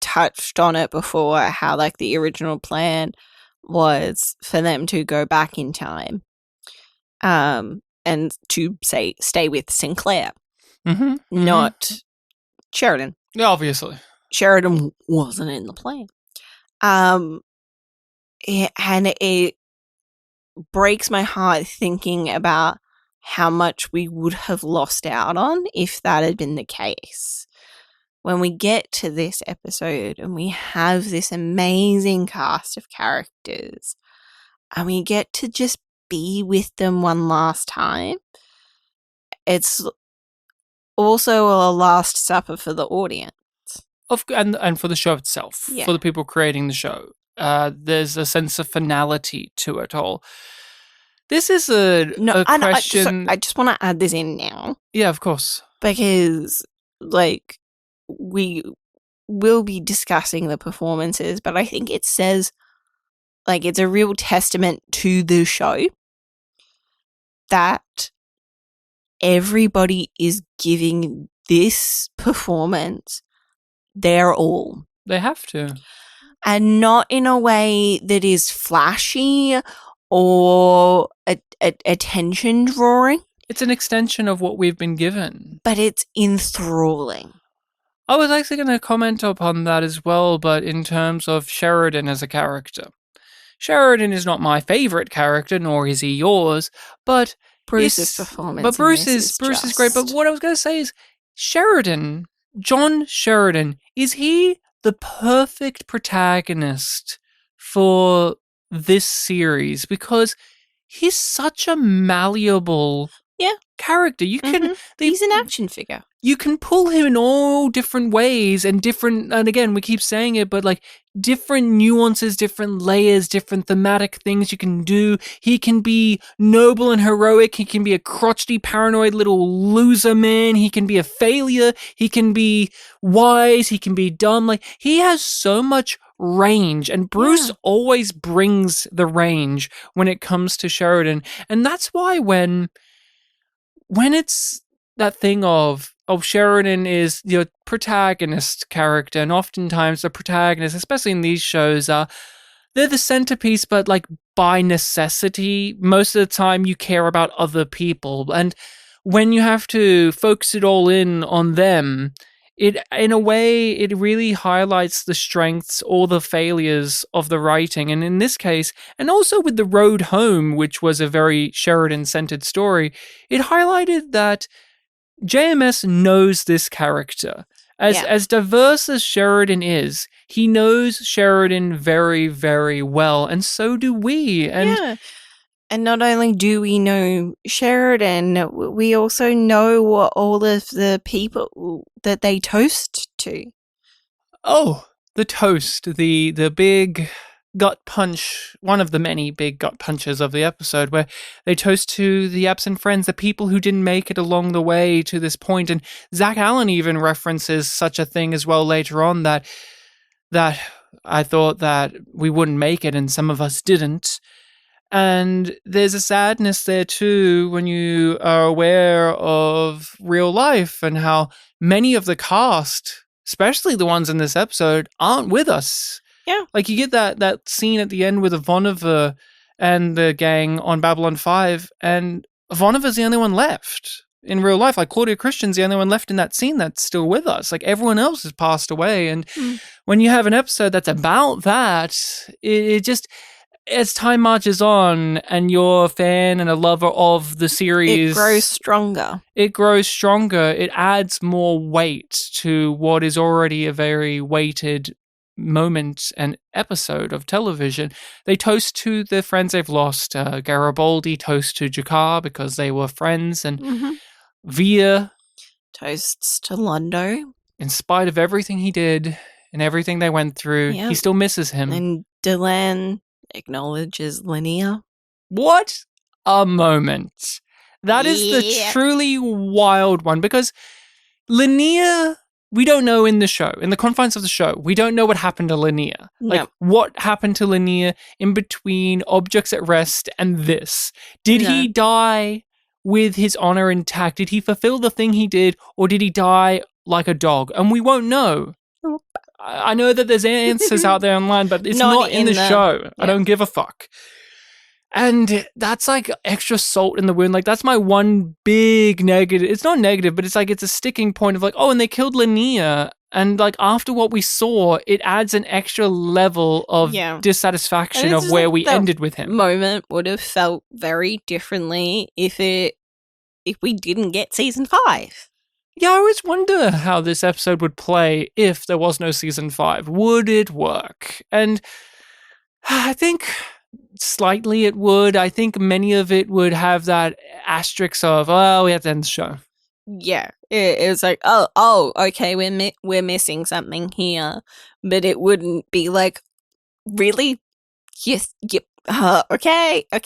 touched on it before, how like the original plan was for them to go back in time and to stay with Sinclair, not Sheridan. Yeah, obviously. Sheridan wasn't in the plan. And it breaks my heart thinking about how much we would have lost out on if that had been the case. When we get to this episode and we have this amazing cast of characters and we get to just be with them one last time, it's also a last supper for the audience. And for the show itself, for the people creating the show. There's a sense of finality to it all. This is a question. I just want to add this in now. Yeah, of course. Because, like, we will be discussing the performances, but I think it says, like, it's a real testament to the show that everybody is giving this performance their all. They have to. And not in a way that is flashy or attention drawing. It's an extension of what we've been given. But it's enthralling. I was actually going to comment upon that as well, but in terms of Sheridan as a character. Sheridan is not my favourite character, nor is he yours, but Bruce's performance. But Bruce is great. But what I was going to say is Sheridan, John Sheridan, is he the perfect protagonist for this series? Because he's such a malleable character. You can he's an action figure. You can pull him in all different ways and again, we keep saying it, but like different nuances, different layers, different thematic things you can do. He can be noble and heroic. He can be a crotchety, paranoid little loser man. He can be a failure. He can be wise. He can be dumb. Like, he has so much range, and Bruce always brings the range when it comes to Sheridan. And that's why when it's that thing of Sheridan is your protagonist character, and oftentimes the protagonist, especially in these shows, they're the centerpiece, but like by necessity, most of the time you care about other people. And when you have to focus it all in on them, in a way, it really highlights the strengths or the failures of the writing. And in this case, and also with The Road Home, which was a very Sheridan-centered story, it highlighted that JMS knows this character. As diverse as Sheridan is, he knows Sheridan very, very well, and so do we. And not only do we know Sheridan, we also know all of the people that they toast to. Oh, the toast, the big gut punch, one of the many big gut punches of the episode, where they toast to the absent friends, the people who didn't make it along the way to this point. And Zach Allen even references such a thing as well later on, that I thought that we wouldn't make it, and some of us didn't. And there's a sadness there too when you are aware of real life and how many of the cast, especially the ones in this episode, aren't with us. Yeah. Like you get that scene at the end with Ivanova and the gang on Babylon 5, and Ivanova's the only one left in real life. Like Claudia Christian's the only one left in that scene that's still with us. Like everyone else has passed away. And when you have an episode that's about that, it just... as time marches on and you're a fan and a lover of the series, it grows stronger. It adds more weight to what is already a very weighted moment and episode of television. They toast to the friends they've lost. Garibaldi toasts to Jakar because they were friends, and Via toasts to Londo. In spite of everything he did and everything they went through, he still misses him. And Delenn acknowledges Linnea. What a moment. That is the truly wild one, because Linnea, we don't know in the show, in the confines of the show, we don't know what happened to Linnea. Like, what happened to Linnea in between Objects at Rest and this? Did he die with his honor intact? Did he fulfill the thing he did, or did he die like a dog? And we won't know. Nope. I know that there's answers out there online, but it's not in the show. Yeah. I don't give a fuck. And that's like extra salt in the wound. Like, that's my one big negative. It's not negative, but it's like it's a sticking point of like, oh, and they killed Linnea. And like after what we saw, it adds an extra level of dissatisfaction of where we ended with him. Moment would have felt very differently if we didn't get season 5. Yeah, I always wonder how this episode would play if there was no season 5. Would it work? And I think slightly it would. I think many of it would have that asterisk of, oh, we have to end the show. Yeah, it was like, oh, okay, we're missing something here, but it wouldn't be like, really? Yes, yep. Okay, I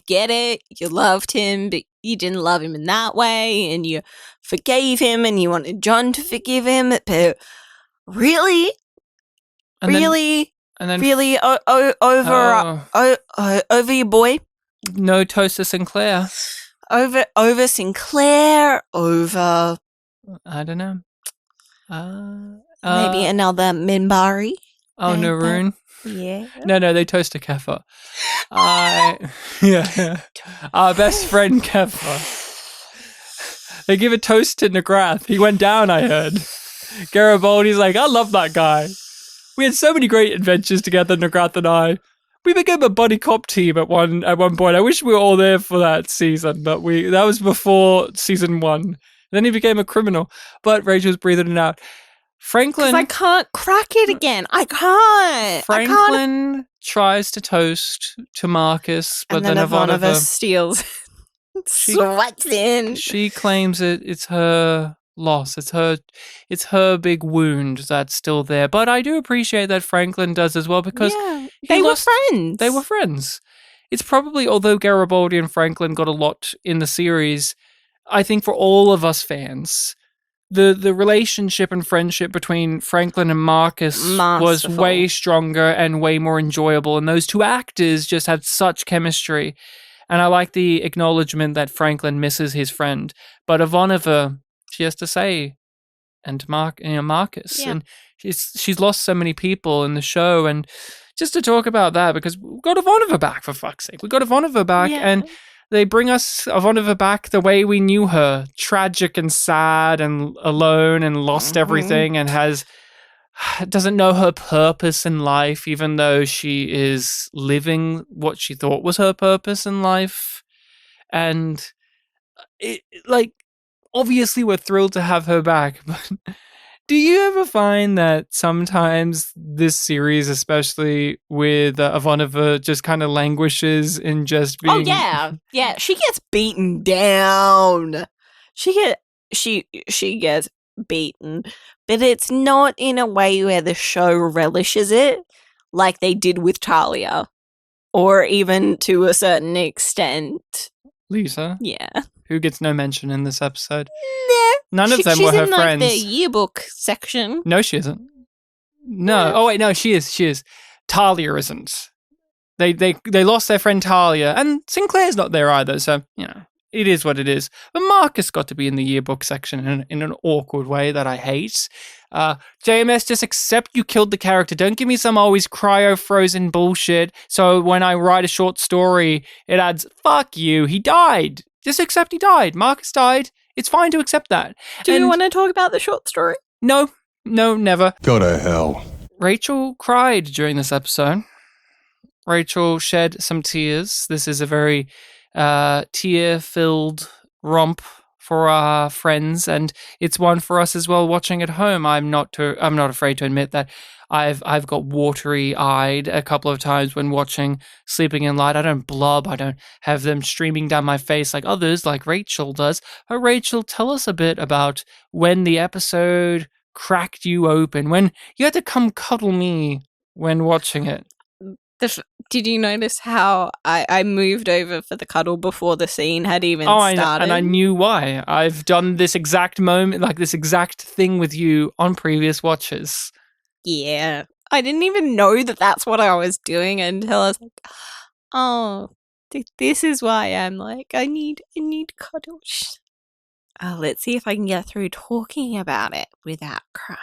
get it. You loved him, but you didn't love him in that way, and you forgave him, and you wanted John to forgive him, but really? Really over your boy? No toast to Sinclair. Over Sinclair, over... I don't know. Maybe another Minbari? Oh, Naroon? Yeah. No, they toast to Kefir. Yeah. Our best friend Kefir. They give a toast to Nagrath. He went down, I heard. Garibaldi's like, I love that guy. We had so many great adventures together, Nagrath and I. We became a buddy cop team at one point. I wish we were all there for that season, but that was before season 1. Then he became a criminal. But Rachel's breathing it out. Franklin... I can't crack it again. I can't. Franklin tries to toast to Marcus, but then Ivanova steals. Swats in. She claims it's her loss. It's her big wound that's still there. But I do appreciate that Franklin does as well, because they were friends. They were friends. It's probably, although Garibaldi and Franklin got a lot in the series, I think for all of us fans, the relationship and friendship between Franklin and Marcus was way stronger and way more enjoyable. And those two actors just had such chemistry. And I like the acknowledgement that Franklin misses his friend. But Ivanova, she has to say, and Marcus. Yeah. And she's lost so many people in the show. And just to talk about that, because we got Ivanova back, for fuck's sake. We got Ivanova back, and they bring us Ivanova back the way we knew her. Tragic and sad and alone and lost everything, and doesn't know her purpose in life, even though she is living what she thought was her purpose in life. And obviously we're thrilled to have her back, but do you ever find that sometimes this series, especially with Ivanova, just kind of languishes in just being... Oh, yeah. She gets beaten down. She gets beaten, but it's not in a way where the show relishes it, like they did with Talia, or even to a certain extent Lisa. Yeah. Who gets no mention in this episode. Nah. None of them were her friends. She's in the yearbook section. No, she isn't. No. Oh wait, no, she is. Talia isn't. They lost their friend Talia, and Sinclair's not there either. So it is what it is. But Marcus got to be in the yearbook section in an awkward way that I hate. JMS, just accept you killed the character. Don't give me some always cryo-frozen bullshit. So when I write a short story, it adds, fuck you, he died. Just accept he died. Marcus died. It's fine to accept that. Do you want to talk about the short story? No, never. Go to hell. Rachel cried during this episode. Rachel shed some tears. This is a very tear-filled romp for our friends, and it's one for us as well watching at home. I'm not afraid to admit that I've got watery-eyed a couple of times when watching Sleeping in Light. I don't blub. I don't have them streaming down my face like others, like Rachel does. But Rachel, tell us a bit about when the episode cracked you open, when you had to come cuddle me when watching it. Did you notice how I moved over for the cuddle before the scene had even started? And I knew why. I've done this exact moment, like this exact thing with you on previous watches. Yeah. I didn't even know that that's what I was doing until I was like, oh, this is why I'm like, I need cuddles. Let's see if I can get through talking about it without crying.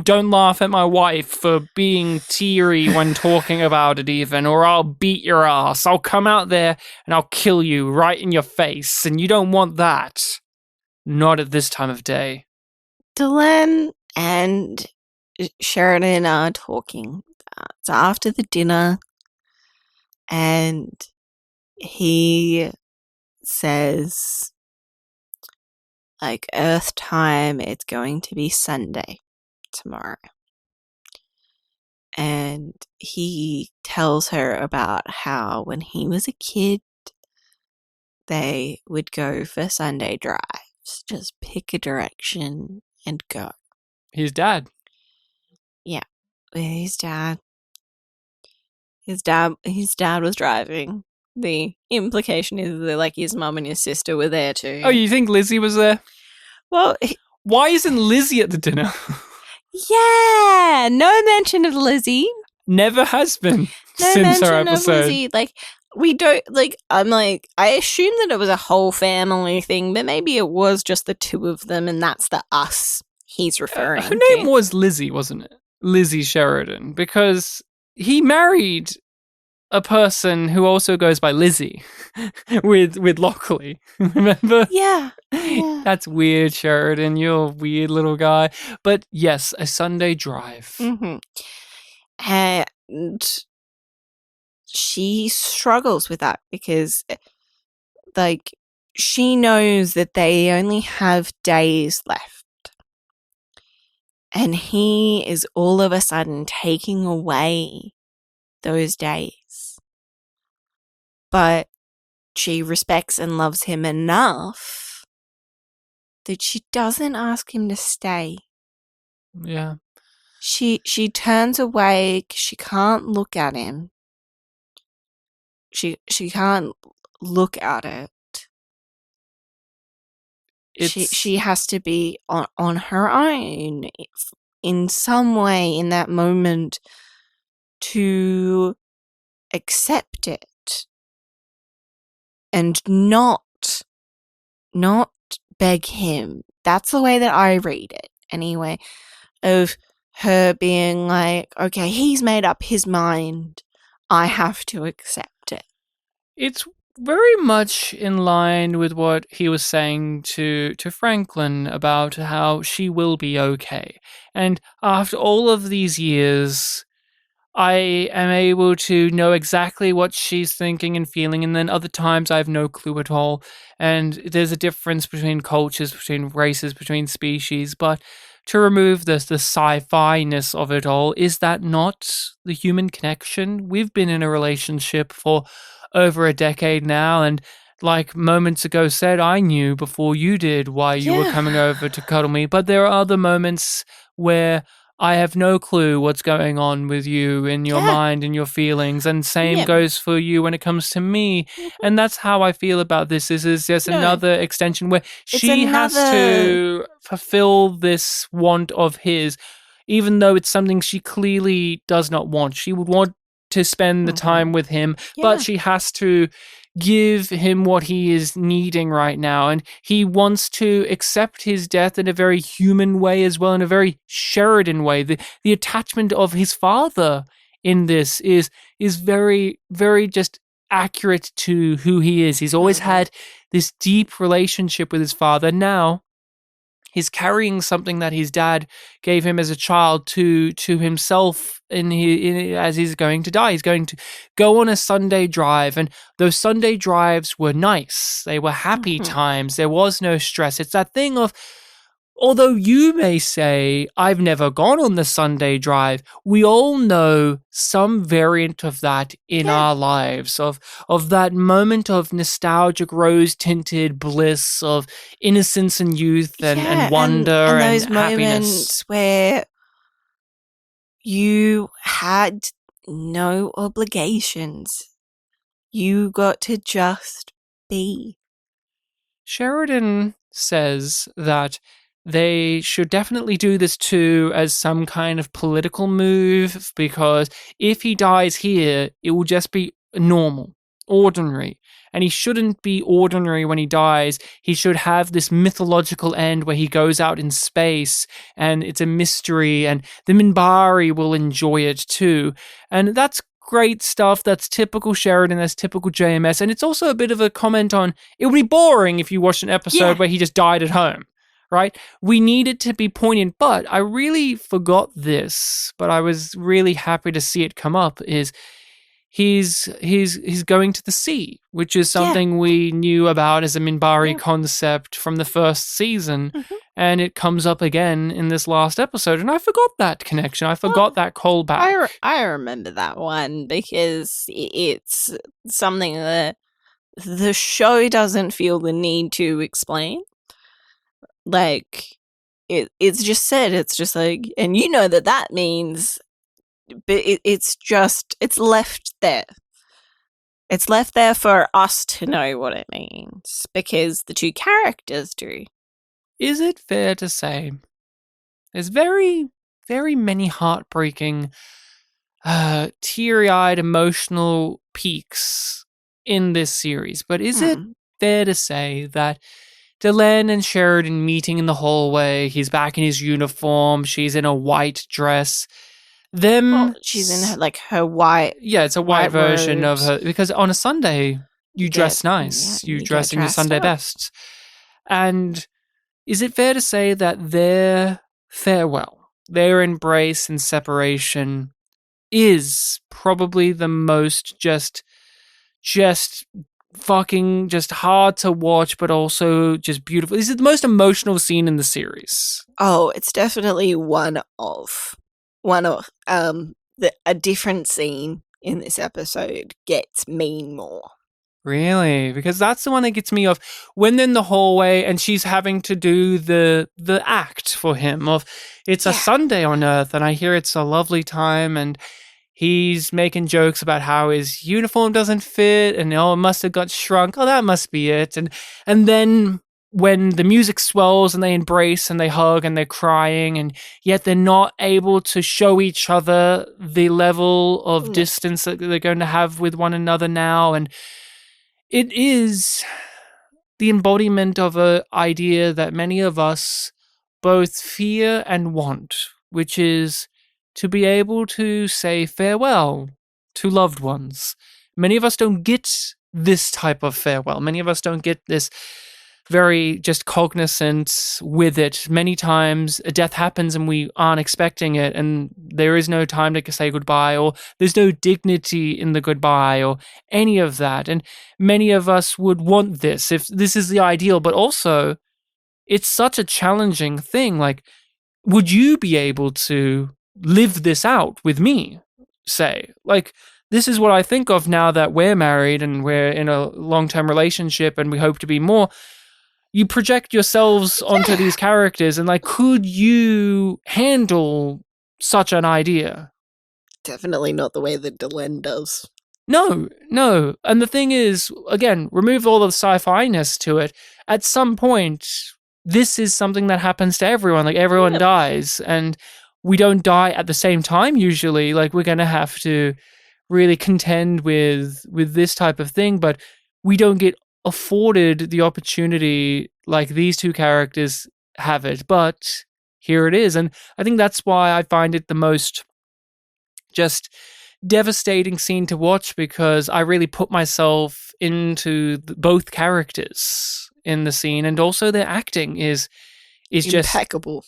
Don't laugh at my wife for being teary when talking about it even, or I'll beat your ass. I'll come out there and I'll kill you right in your face, and you don't want that. Not at this time of day. Delenn and Sheridan are talking. It's after the dinner, and he says, like, Earth time, it's going to be Sunday tomorrow. And he tells her about how when he was a kid, they would go for Sunday drives. Just pick a direction and go. His dad. Yeah, with his dad. His dad was driving. The implication is that, like, his mum and his sister were there too. Oh, you think Lizzie was there? Well, why isn't Lizzie at the dinner? Yeah, no mention of Lizzie. Never has been No since mention our of episode. Lizzie. Like, we don't, like, I'm like, I assumed that it was a whole family thing, but maybe it was just the two of them, and that's the us he's referring Her to. name was Lizzie, wasn't it? Lizzie Sheridan, because he married a person who also goes by Lizzie with Lockley. Remember? Yeah. That's weird, Sheridan. You're a weird little guy. But yes, a Sunday drive. Mm-hmm. And she struggles with that because, like, she knows that they only have days left. And he is all of a sudden taking away those days. But she respects and loves him enough that she doesn't ask him to stay. Yeah. She turns away 'cause she can't look at him. She can't look at it. She has to be on her own in some way in that moment to accept it and not beg him. That's the way that I read it anyway, of her being like, okay, he's made up his mind, I have to accept it. It's very much in line with what he was saying to Franklin about how she will be okay. And after all of these years, I am able to know exactly what she's thinking and feeling, and then other times I have no clue at all. And there's a difference between cultures, between races, between species, but to remove the sci-fi-ness of it all, is that not the human connection? We've been in a relationship for over a decade now, and like moments ago said, I knew before you did why you were coming over to cuddle me, but there are other moments where I have no clue what's going on with you in your mind and your feelings, and same goes for you when it comes to me. And that's how I feel about this. This is just another extension where she has to fulfill this want of his. even though it's something she clearly does not want. She would want to spend the time with him, but she has to give him what he is needing right now. And he wants to accept his death in a very human way as well, in a very Sheridan way. The attachment of his father in this is very, very just accurate to who he is. He's always had this deep relationship with his father. Now he's carrying something that his dad gave him as a child to himself as he's going to die. He's going to go on a Sunday drive, and those Sunday drives were nice. They were happy times. There was no stress. It's that thing of, although you may say, I've never gone on the Sunday drive, we all know some variant of that in our lives, of that moment of nostalgic rose-tinted bliss, of innocence and youth and wonder and those happiness. Moments where you had no obligations. You got to just be. Sheridan says that they should definitely do this too as some kind of political move, because if he dies here, it will just be normal, ordinary. And he shouldn't be ordinary when he dies. He should have this mythological end where he goes out in space and it's a mystery, and the Minbari will enjoy it too. And that's great stuff. That's typical Sheridan. That's typical JMS. And it's also a bit of a comment on, it would be boring if you watched an episode where he just died at home, right? We need it to be poignant. But I really forgot this, but I was really happy to see it come up, is he's going to the sea, which is something we knew about as a Minbari concept from the first season. And it comes up again in this last episode. And I forgot that connection. I forgot that callback. I remember that one because it's something that the show doesn't feel the need to explain. Like, it's just said. It's just like, and you know that means, but it's left there. It's left there for us to know what it means because the two characters do. Is it fair to say there's very, very many heartbreaking, teary-eyed, emotional peaks in this series, but is it fair to say that Delenn and Sheridan meeting in the hallway, he's back in his uniform, she's in a white dress, she's in her white. Yeah, it's a white version robes. of her, because on a Sunday you dress nice. You dress in your Sunday best. And is it fair to say that their farewell, their embrace and separation is probably the most just fucking just hard to watch, but also just beautiful? Is it the most emotional scene in the series? Oh, it's definitely one of a different scene in this episode gets me more. Really? Because that's the one that gets me off. When they're in the hallway and she's having to do the act for him of, it's a Sunday on Earth, and I hear it's a lovely time, and he's making jokes about how his uniform doesn't fit, and it must have got shrunk. Oh, that must be it. And then when the music swells and they embrace and they hug and they're crying, and yet they're not able to show each other the level of distance that they're going to have with one another now. And it is the embodiment of an idea that many of us both fear and want, which is to be able to say farewell to loved ones. Many of us don't get this type of farewell. Many of us don't get this very just cognizant with it. Many times a death happens and we aren't expecting it, and there is no time to say goodbye, or there's no dignity in the goodbye or any of that. And many of us would want this if this is the ideal, but also it's such a challenging thing. Like, would you be able to live this out with me, say? Like, this is what I think of now that we're married and we're in a long-term relationship and we hope to be more. You project yourselves onto these characters, and like, could you handle such an idea? Definitely not the way that Delenn does. No. And the thing is, again, remove all the sci-fi-ness to it. At some point, this is something that happens to everyone. Like, everyone dies. And we don't die at the same time usually. Like, we're going to have to really contend with this type of thing, but we don't get afforded the opportunity like these two characters have it. But here it is. And I think that's why I find it the most just devastating scene to watch, because I really put myself into both characters in the scene, and also their acting is just impeccable.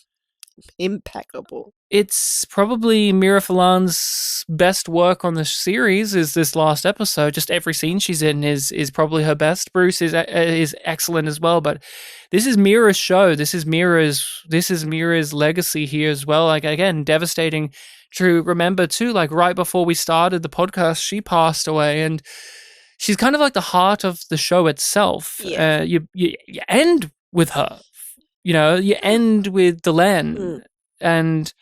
It's probably Mira Furlan's best work on the series is this last episode. Just every scene she's in is probably her best. Bruce is excellent as well, but this is Mira's show. This is Mira's legacy here as well. Like, again, devastating to remember too. Like, right before we started the podcast, she passed away, and she's kind of like the heart of the show itself. Yeah. You end with her. You end with Delenn. And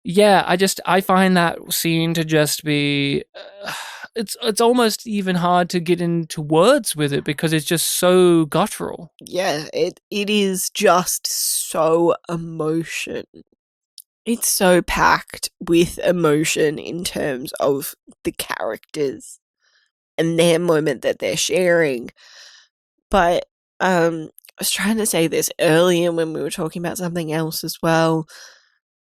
yeah, I find that scene to just be, it's almost even hard to get into words with it, because it's just so guttural. Yeah, it is just so emotion. It's so packed with emotion in terms of the characters and their moment that they're sharing. But I was trying to say this earlier when we were talking about something else as well,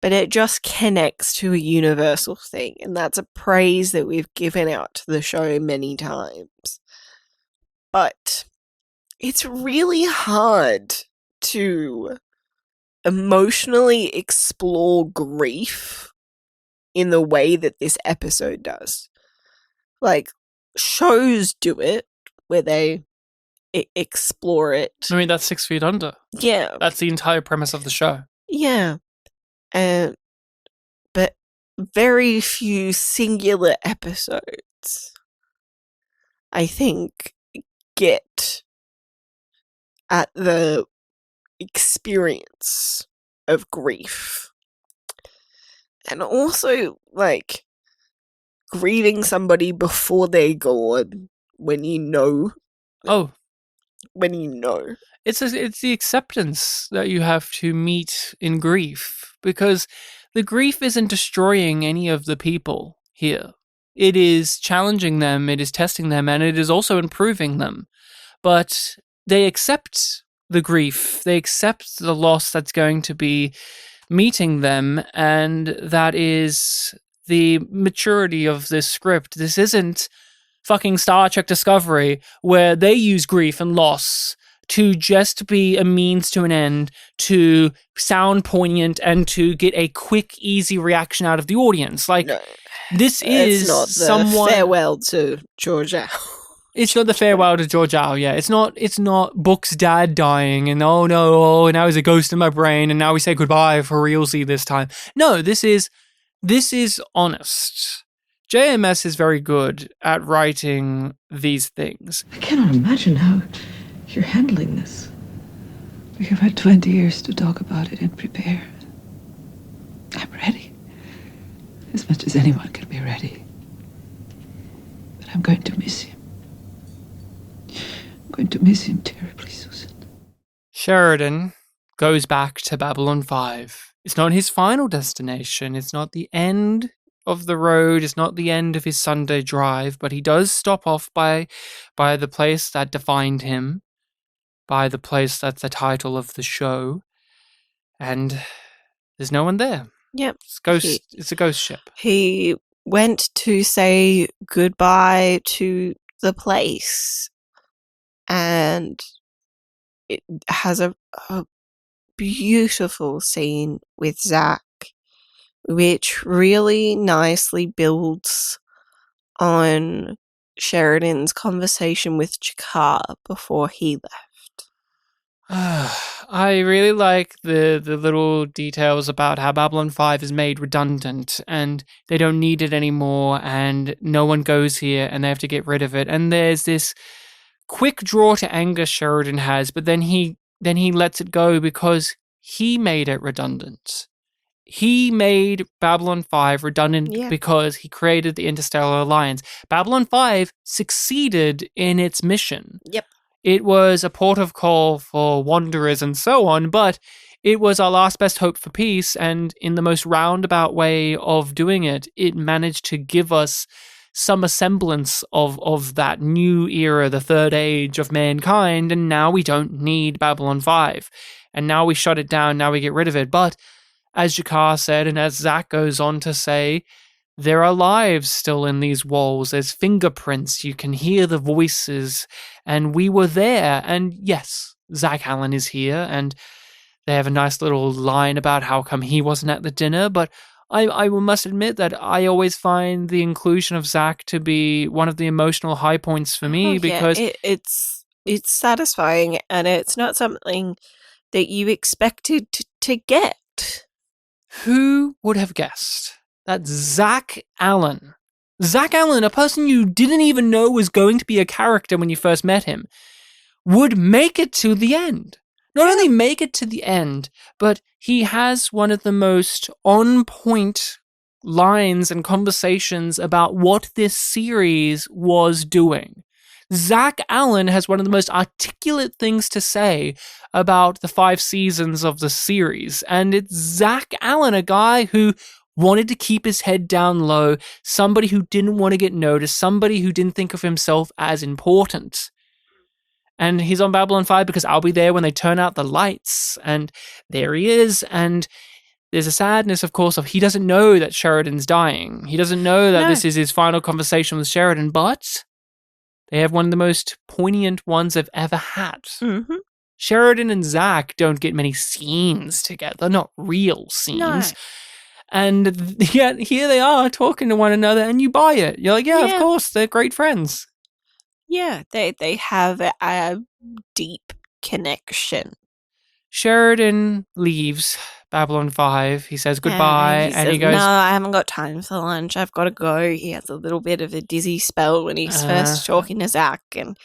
but it just connects to a universal thing, and that's a praise that we've given out to the show many times. But it's really hard to emotionally explore grief in the way that this episode does. Like, shows do it, where they explore it. I mean, that's 6 Feet Under. Yeah. That's the entire premise of the show. Yeah. But very few singular episodes, I think, get at the experience of grief. And also, like, grieving somebody before they're gone when you know. Oh. When you know. It's the acceptance that you have to meet in grief, because the grief isn't destroying any of the people here. It is challenging them, it is testing them, and it is also improving them. But they accept the grief, they accept the loss that's going to be meeting them, and that is the maturity of this script. This isn't fucking Star Trek Discovery, where they use grief and loss to just be a means to an end, to sound poignant, and to get a quick, easy reaction out of the audience. Like, no, this is not the farewell to George Al. It's not the farewell to George Al, yeah. It's not Book's dad dying, and oh no, now he's a ghost in my brain, and now we say goodbye for realsy this time. No, this is honest. JMS is very good at writing these things. I cannot imagine how you're handling this. We have had 20 years to talk about it and prepare. I'm ready. As much as anyone can be ready. But I'm going to miss him. I'm going to miss him terribly, Susan. Sheridan goes back to Babylon 5. It's not his final destination. It's not the end of the road. It's not the end of his Sunday drive, but he does stop off by the place that defined him, by the place that's the title of the show, and there's no one there. Yep. It's a ghost ship. He went to say goodbye to the place, and it has a beautiful scene with Zach, which really nicely builds on Sheridan's conversation with Jakar before he left. I really like the little details about how Babylon 5 is made redundant, and they don't need it anymore, and no one goes here, and they have to get rid of it. And there's this quick draw to anger Sheridan has, but then he lets it go because he made it redundant. He made Babylon 5 redundant because he created the Interstellar Alliance. Babylon 5 succeeded in its mission. Yep. It was a port of call for wanderers and so on, but it was our last best hope for peace, and in the most roundabout way of doing it, it managed to give us some semblance of that new era, the third age of mankind, and now we don't need Babylon 5. And now we shut it down, now we get rid of it. But as Jakar said, and as Zach goes on to say, there are lives still in these walls. There's fingerprints. You can hear the voices. And we were there. And yes, Zach Allen is here. And they have a nice little line about how come he wasn't at the dinner. But I must admit that I always find the inclusion of Zach to be one of the emotional high points for me, because it's satisfying, and it's not something that you expected to get. Who would have guessed that Zach Allen, a person you didn't even know was going to be a character when you first met him, would make it to the end? Not only make it to the end, but he has one of the most on-point lines and conversations about what this series was doing. Zach Allen has one of the most articulate things to say about the 5 seasons of the series, and it's Zach Allen, a guy who wanted to keep his head down low, somebody who didn't want to get noticed, somebody who didn't think of himself as important. And he's on Babylon 5 because I'll be there when they turn out the lights, and there he is, and there's a sadness, of course, of he doesn't know that Sheridan's dying. He doesn't know that this is his final conversation with Sheridan, but they have one of the most poignant ones they've ever had. Mm-hmm. Sheridan and Zach don't get many scenes together, not real scenes. No. And yet here they are talking to one another, and you buy it. You're like, yeah, of course, they're great friends. Yeah, they have a deep connection. Sheridan leaves Babylon 5. He says goodbye, and he goes, no, I haven't got time for lunch. I've got to go. He has a little bit of a dizzy spell when he's first talking to Zach. And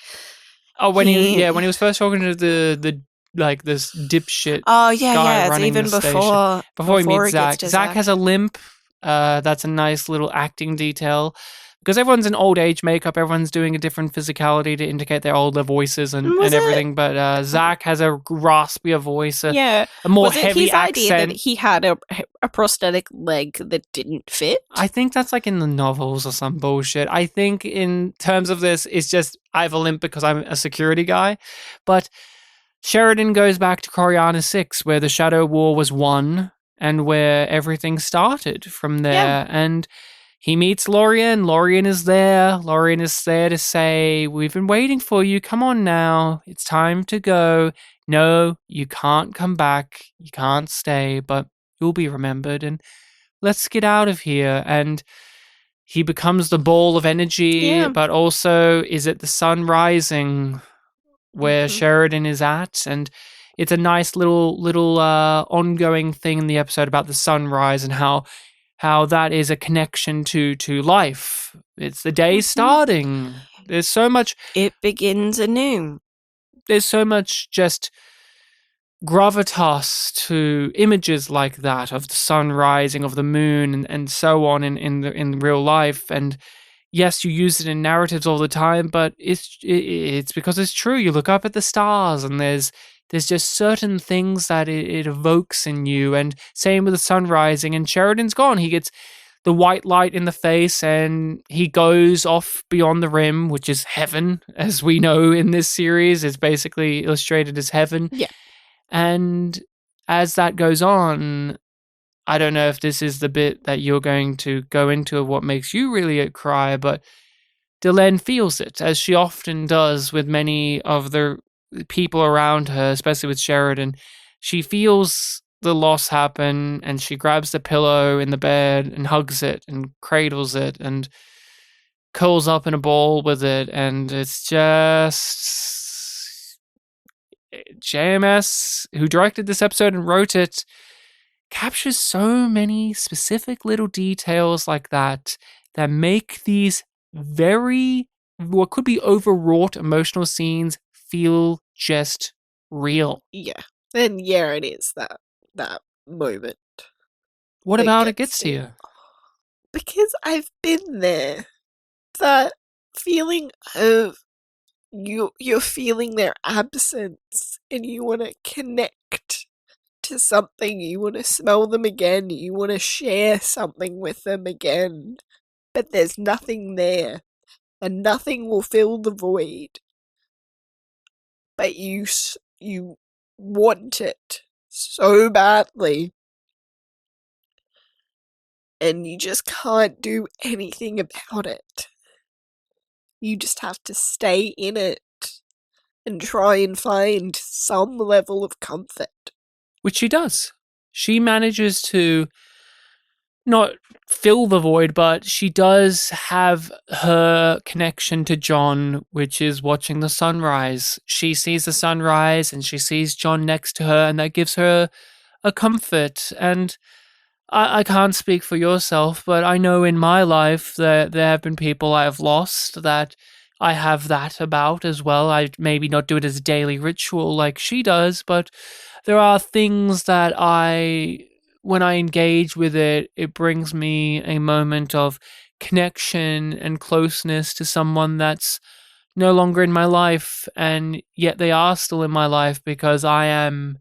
when he was first talking to the like this dipshit guy it's running even the station. Before he meets Zach. Zach has a limp. That's a nice little acting detail. Because everyone's in old age makeup, everyone's doing a different physicality to indicate their older voices and everything. But Zach has a raspier voice, a more heavy accent. Was it his idea that he had a prosthetic leg that didn't fit? I think that's like in the novels or some bullshit. I think in terms of this, it's just I have a limp because I'm a security guy. But Sheridan goes back to Coriana 6, where the Shadow War was won and where everything started from there. Yeah. And he meets Lorien. Lorien is there. Lorien is there to say, we've been waiting for you. Come on now. It's time to go. No, you can't come back. You can't stay, but you'll be remembered. And let's get out of here. And he becomes the ball of energy, but also is it the sun rising where Sheridan is at? And it's a nice little ongoing thing in the episode about the sunrise and how that is a connection to life. It's the day starting. There's so much. It begins anew. There's so much just gravitas to images like that of the sun rising, of the moon, and so on in real life. And yes, you use it in narratives all the time, but it's because it's true. You look up at the stars, and there's just certain things that it evokes in you. And same with the sun rising, and Sheridan's gone. He gets the white light in the face, and he goes off beyond the rim, which is heaven, as we know in this series. It's basically illustrated as heaven. Yeah. And as that goes on, I don't know if this is the bit that you're going to go into of what makes you really cry, but Delenn feels it, as she often does with many of the people around her, especially with Sheridan. She feels the loss happen, and she grabs the pillow in the bed and hugs it and cradles it and curls up in a ball with it. And it's just JMS, who directed this episode and wrote it, captures so many specific little details like that make these very, what could be overwrought emotional scenes feel just real. Yeah. And it is that moment. What about it gets to you? Because I've been there. That feeling of you're feeling their absence and you want to connect to to something, you want to smell them again, you want to share something with them again, but there's nothing there, and nothing will fill the void. But you want it so badly, and you just can't do anything about it. You just have to stay in it and try and find some level of comfort. Which she does. She manages to not fill the void, but she does have her connection to John, which is watching the sunrise. She sees the sunrise and she sees John next to her, and that gives her a comfort. And I can't speak for yourself, but I know in my life that there have been people I have lost that I have that about as well. I maybe not do it as a daily ritual like she does, but there are things that when I engage with it, it brings me a moment of connection and closeness to someone that's no longer in my life, and yet they are still in my life because I am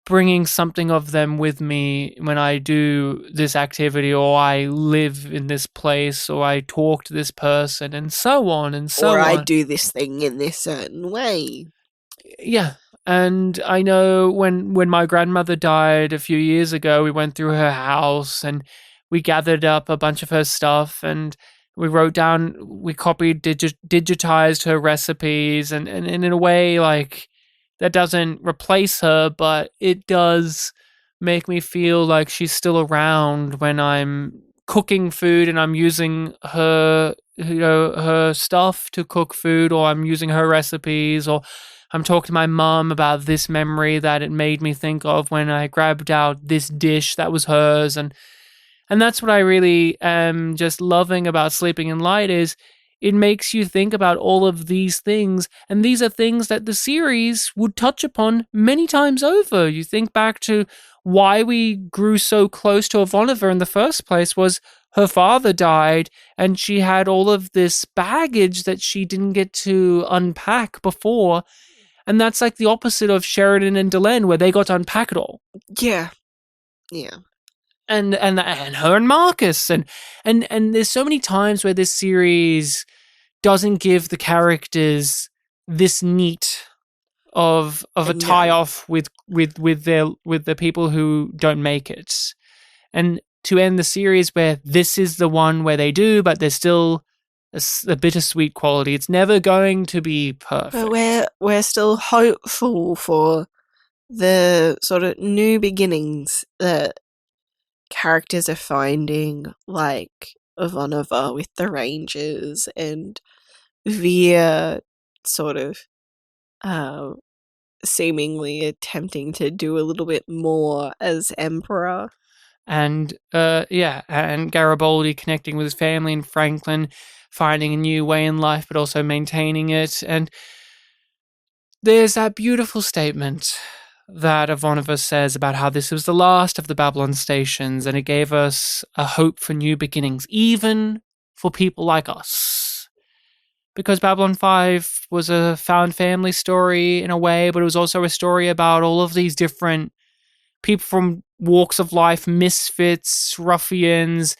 bringing something of them with me when I do this activity, or I live in this place, or I talk to this person, and so on and so on. Or I do this thing in this certain way. Yeah. And I know when my grandmother died a few years ago, we went through her house and we gathered up a bunch of her stuff, and we wrote down, we copied, digitized her recipes, and in a way, like, that doesn't replace her, but it does make me feel like she's still around when I'm cooking food and I'm using her, her stuff to cook food, or I'm using her recipes, or I'm talking to my mum about this memory that it made me think of when I grabbed out this dish that was hers. And that's what I really am just loving about Sleeping in Light, is it makes you think about all of these things, and these are things that the series would touch upon many times over. You think back to why we grew so close to Ivanova in the first place was her father died, and she had all of this baggage that she didn't get to unpack before. And that's like the opposite of Sheridan and Delenn, where they got to unpack it all. Yeah. And her and Marcus, and there's so many times where this series doesn't give the characters this neat of a tie off with the people who don't make it, and to end the series where this is the one where they do, but there's still a bittersweet quality. It's never going to be perfect. But we're still hopeful for the sort of new beginnings that characters are finding, like Ivanova with the Rangers, and Veer sort of seemingly attempting to do a little bit more as Emperor. And and Garibaldi connecting with his family, and Franklin finding a new way in life but also maintaining it. And there's that beautiful statement that Ivanova says about how this was the last of the Babylon stations, and it gave us a hope for new beginnings, even for people like us. Because Babylon 5 was a found family story in a way, but it was also a story about all of these different people from walks of life, misfits, ruffians,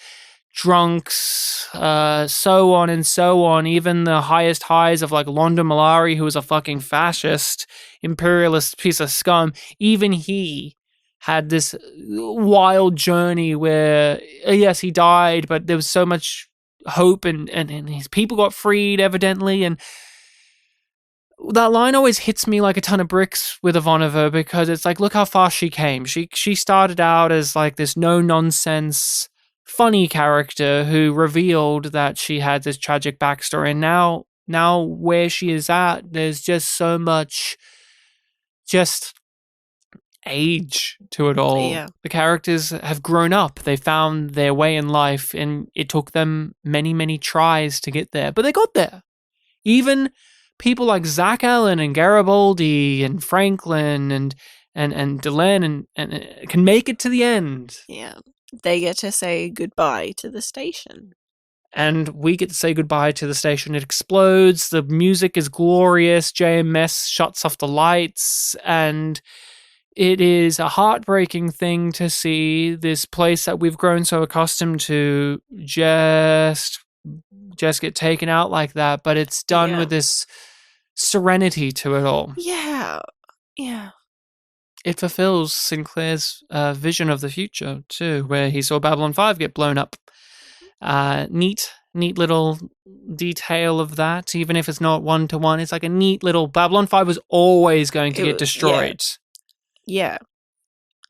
drunks, so on and so on. Even the highest highs of like Londo Malari, who was a fucking fascist, imperialist piece of scum. Even he had this wild journey where, yes, he died, but there was so much hope, and his people got freed, evidently. And that line always hits me like a ton of bricks with Ivanova, because it's like, look how far she came. She started out as like this no-nonsense, funny character who revealed that she had this tragic backstory. And now where she is at, there's just so much just age to it all. Yeah. The characters have grown up. They found their way in life, and it took them many, many tries to get there. But they got there. Even people like Zach Allen and Garibaldi and Franklin and Delenn and can make it to the end. Yeah. They get to say goodbye to the station. And we get to say goodbye to the station. It explodes. The music is glorious. JMS shuts off the lights. And It is a heartbreaking thing to see this place that we've grown so accustomed to just get taken out like that, but it's done with this serenity to it all. Yeah. It fulfills Sinclair's vision of the future too, where he saw Babylon 5 get blown up. Neat little detail of that, even if it's not one-to-one. It's like a neat little... Babylon 5 was always going to get destroyed. Yeah.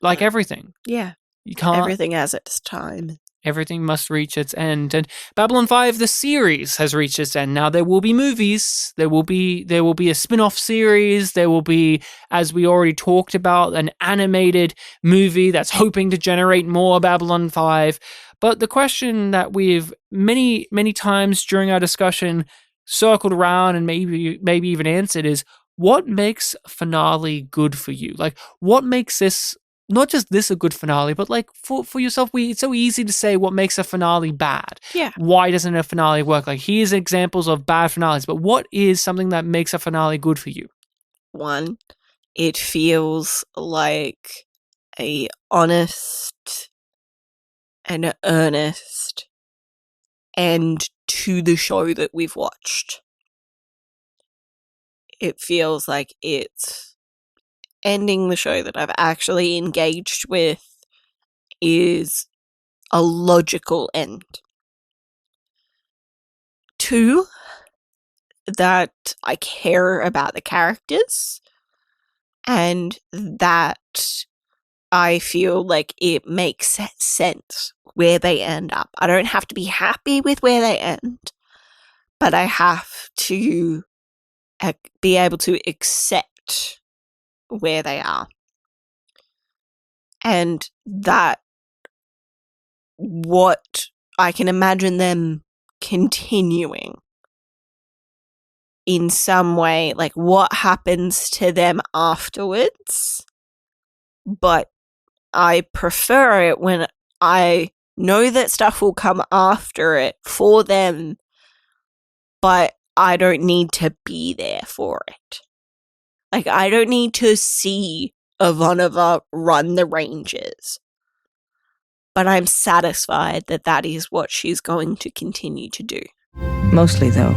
Like everything. Yeah. You can't... Everything has its time. Everything must reach its end. And Babylon 5, the series, has reached its end. Now there will be movies. There will be a spin-off series. There will be, as we already talked about, an animated movie that's hoping to generate more Babylon 5. But the question that we've many, many times during our discussion circled around and maybe even answered is, what makes a finale good for you? Like, what makes this... not just this a good finale, but like for yourself, it's so easy to say what makes a finale bad. Yeah. Why doesn't a finale work? Like, here's examples of bad finales, but what is something that makes a finale good for you? One, it feels like a honest and earnest end to the show that we've watched. It feels like it's ending the show that I've actually engaged with is a logical end. Two, that I care about the characters and that I feel like it makes sense where they end up. I don't have to be happy with where they end, but I have to be able to accept where they are. And that what I can imagine them continuing in some way, like what happens to them afterwards. But I prefer it when I know that stuff will come after it for them, but I don't need to be there for it. Like, I don't need to see Ivanova run the ranges. But I'm satisfied that that is what she's going to continue to do. Mostly, though,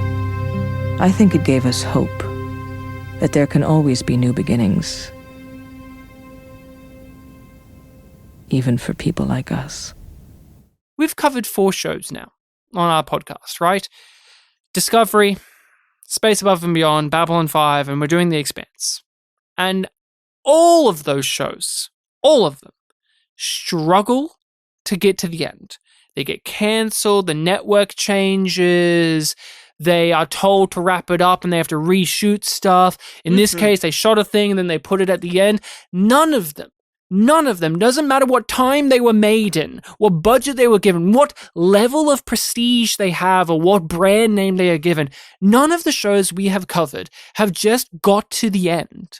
I think it gave us hope that there can always be new beginnings, even for people like us. We've covered 4 shows now on our podcast, right? Discovery, Space Above and Beyond, Babylon 5, and we're doing The Expanse. And all of those shows, all of them, struggle to get to the end. They get cancelled, the network changes, they are told to wrap it up and they have to reshoot stuff. In this case, they shot a thing and then they put it at the end. None of them, doesn't matter what time they were made in, what budget they were given, what level of prestige they have, or what brand name they are given. None of the shows we have covered have just got to the end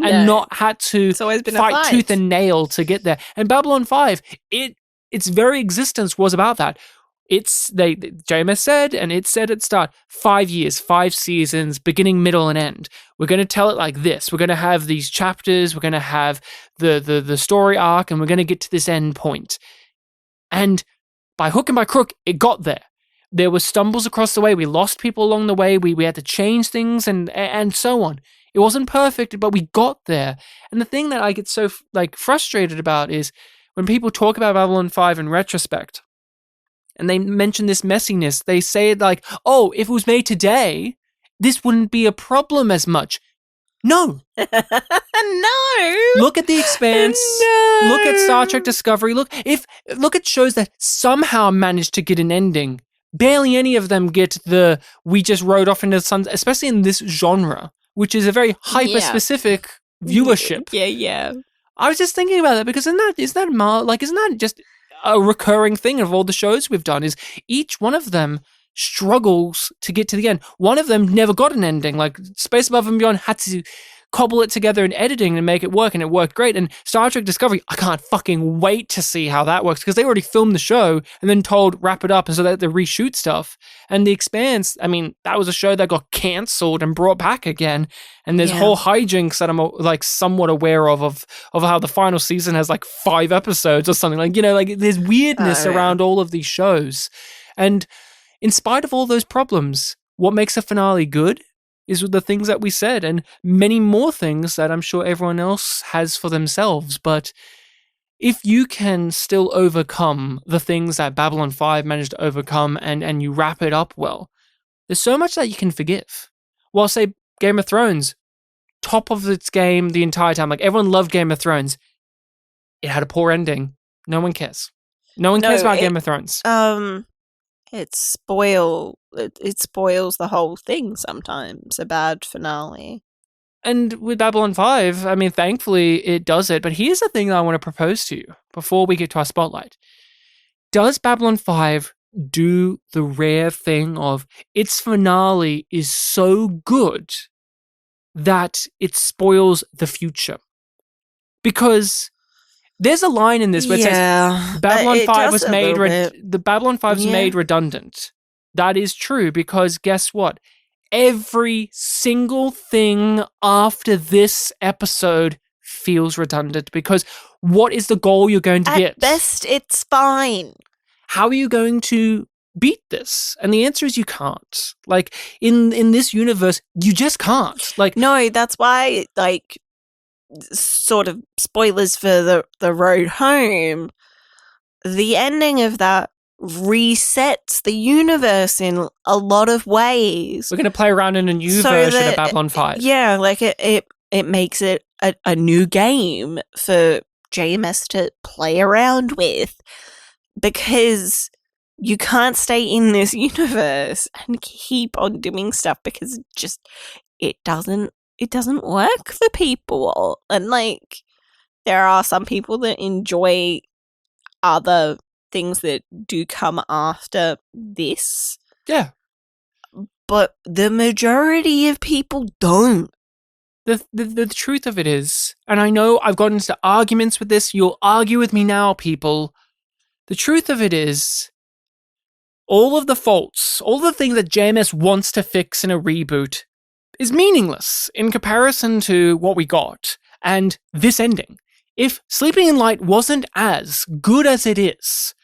and not had to fight tooth and nail to get there. And Babylon 5, its very existence was about that. JMS said, and it said at start, 5 years, 5 seasons, beginning, middle, and end. We're going to tell it like this. We're going to have these chapters. We're going to have the story arc, and we're going to get to this end point. And by hook and by crook, it got there. There were stumbles across the way. We lost people along the way. We had to change things and so on. It wasn't perfect, but we got there. And the thing that I get so frustrated about is when people talk about Babylon 5 in retrospect, and they mention this messiness, they say like, oh, if it was made today, this wouldn't be a problem as much. No. No. Look at The Expanse. No. Look at Star Trek Discovery. Look at shows that somehow managed to get an ending. Barely any of them get we just rode off into the sun, especially in this genre, which is a very hyper-specific viewership. Yeah. I was just thinking about that because isn't that just a recurring thing of all the shows we've done is each one of them struggles to get to the end. One of them never got an ending. Like Space Above and Beyond had to cobble it together in editing and make it work, and it worked great. And Star Trek Discovery, I can't fucking wait to see how that works, because they already filmed the show and then told wrap it up, and so they had to reshoot stuff. And The Expanse, I mean, that was a show that got cancelled and brought back again. And there's whole hijinks that I'm like somewhat aware of how the final season has like 5 episodes or something. Like, you know, like there's weirdness around all of these shows. And in spite of all those problems, what makes a finale good is the things that we said, and many more things that I'm sure everyone else has for themselves. But if you can still overcome the things that Babylon 5 managed to overcome, and you wrap it up well, there's so much that you can forgive. While, say, Game of Thrones, top of its game the entire time. Like, everyone loved Game of Thrones. It had a poor ending. No one cares. No one cares about Game of Thrones. It spoils the whole thing sometimes, a bad finale. And with Babylon 5, I mean, thankfully it does it. But here's the thing that I want to propose to you before we get to our spotlight. Does Babylon 5 do the rare thing of its finale is so good that it spoils the future? Because there's a line in this where it says Babylon 5 was made the Babylon 5 was made redundant. That is true, because guess what? Every single thing after this episode feels redundant, because what is the goal you're going to get? At best, it's fine. How are you going to beat this? And the answer is you can't. Like, in this universe, you just can't. Like, no, that's why, like, sort of spoilers for the road home, the ending of that resets the universe in a lot of ways. We're going to play around in a new version of Babylon 5. Yeah, like it makes it a new game for JMS to play around with, because you can't stay in this universe and keep on doing stuff, because it doesn't work for people. And like, there are some people that enjoy other things that do come after this. Yeah. But the majority of people don't. The truth of it is, and I know I've gotten into arguments with this, you'll argue with me now, people. The truth of it is, all of the faults, all the things that JMS wants to fix in a reboot is meaningless in comparison to what we got and this ending. If Sleeping in Light wasn't as good as it is,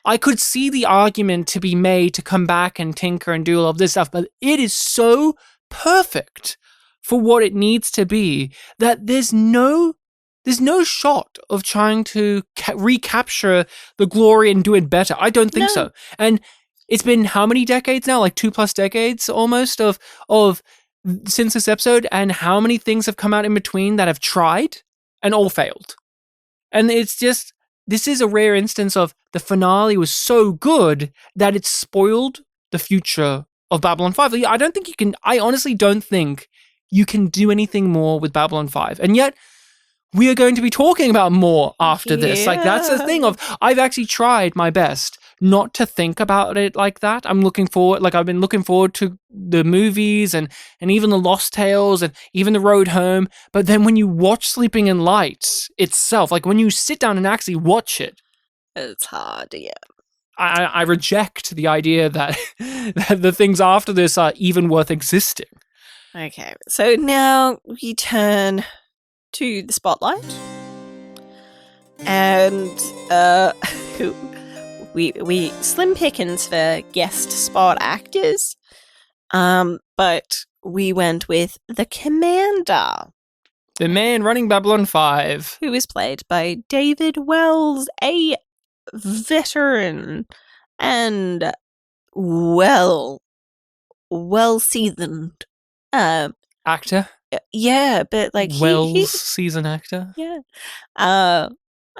I could see the argument to be made to come back and tinker and do all of this stuff, but it is so perfect for what it needs to be that there's no shot of trying to recapture the glory and do it better. I don't think so. And it's been how many decades now? Like 2+ decades almost of since this episode, and how many things have come out in between that have tried and all failed. And it's just, this is a rare instance of the finale was so good that it spoiled the future of Babylon 5. I honestly don't think you can do anything more with Babylon 5. And yet, we are going to be talking about more after this. Like, that's the thing of, I've actually tried my best not to think about it like that. I've been looking forward to the movies and even the Lost Tales and even the Road Home. But then when you watch Sleeping in Light itself, like when you sit down and actually watch it, it's hard, yeah. I reject the idea that the things after this are even worth existing. Okay, so now we turn to the spotlight, and we slim pickings for guest spot actors, but we went with the Commander, the man running Babylon 5, who is played by David Wells, a veteran and well seasoned actor. Yeah, but like seasoned actor. Yeah. I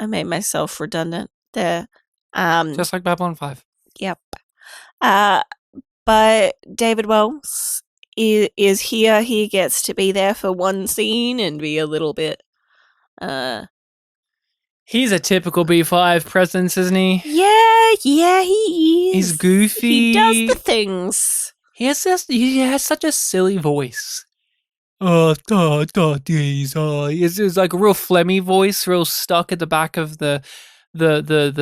made myself redundant there. Just like Babylon 5. Yep. But David Wells is here. He gets to be there for one scene and be a little bit He's a typical B5 presence, isn't he? Yeah, he is. He's goofy. He does the things. He has such a silly voice. It's like a real phlegmy voice, real stuck at the back of the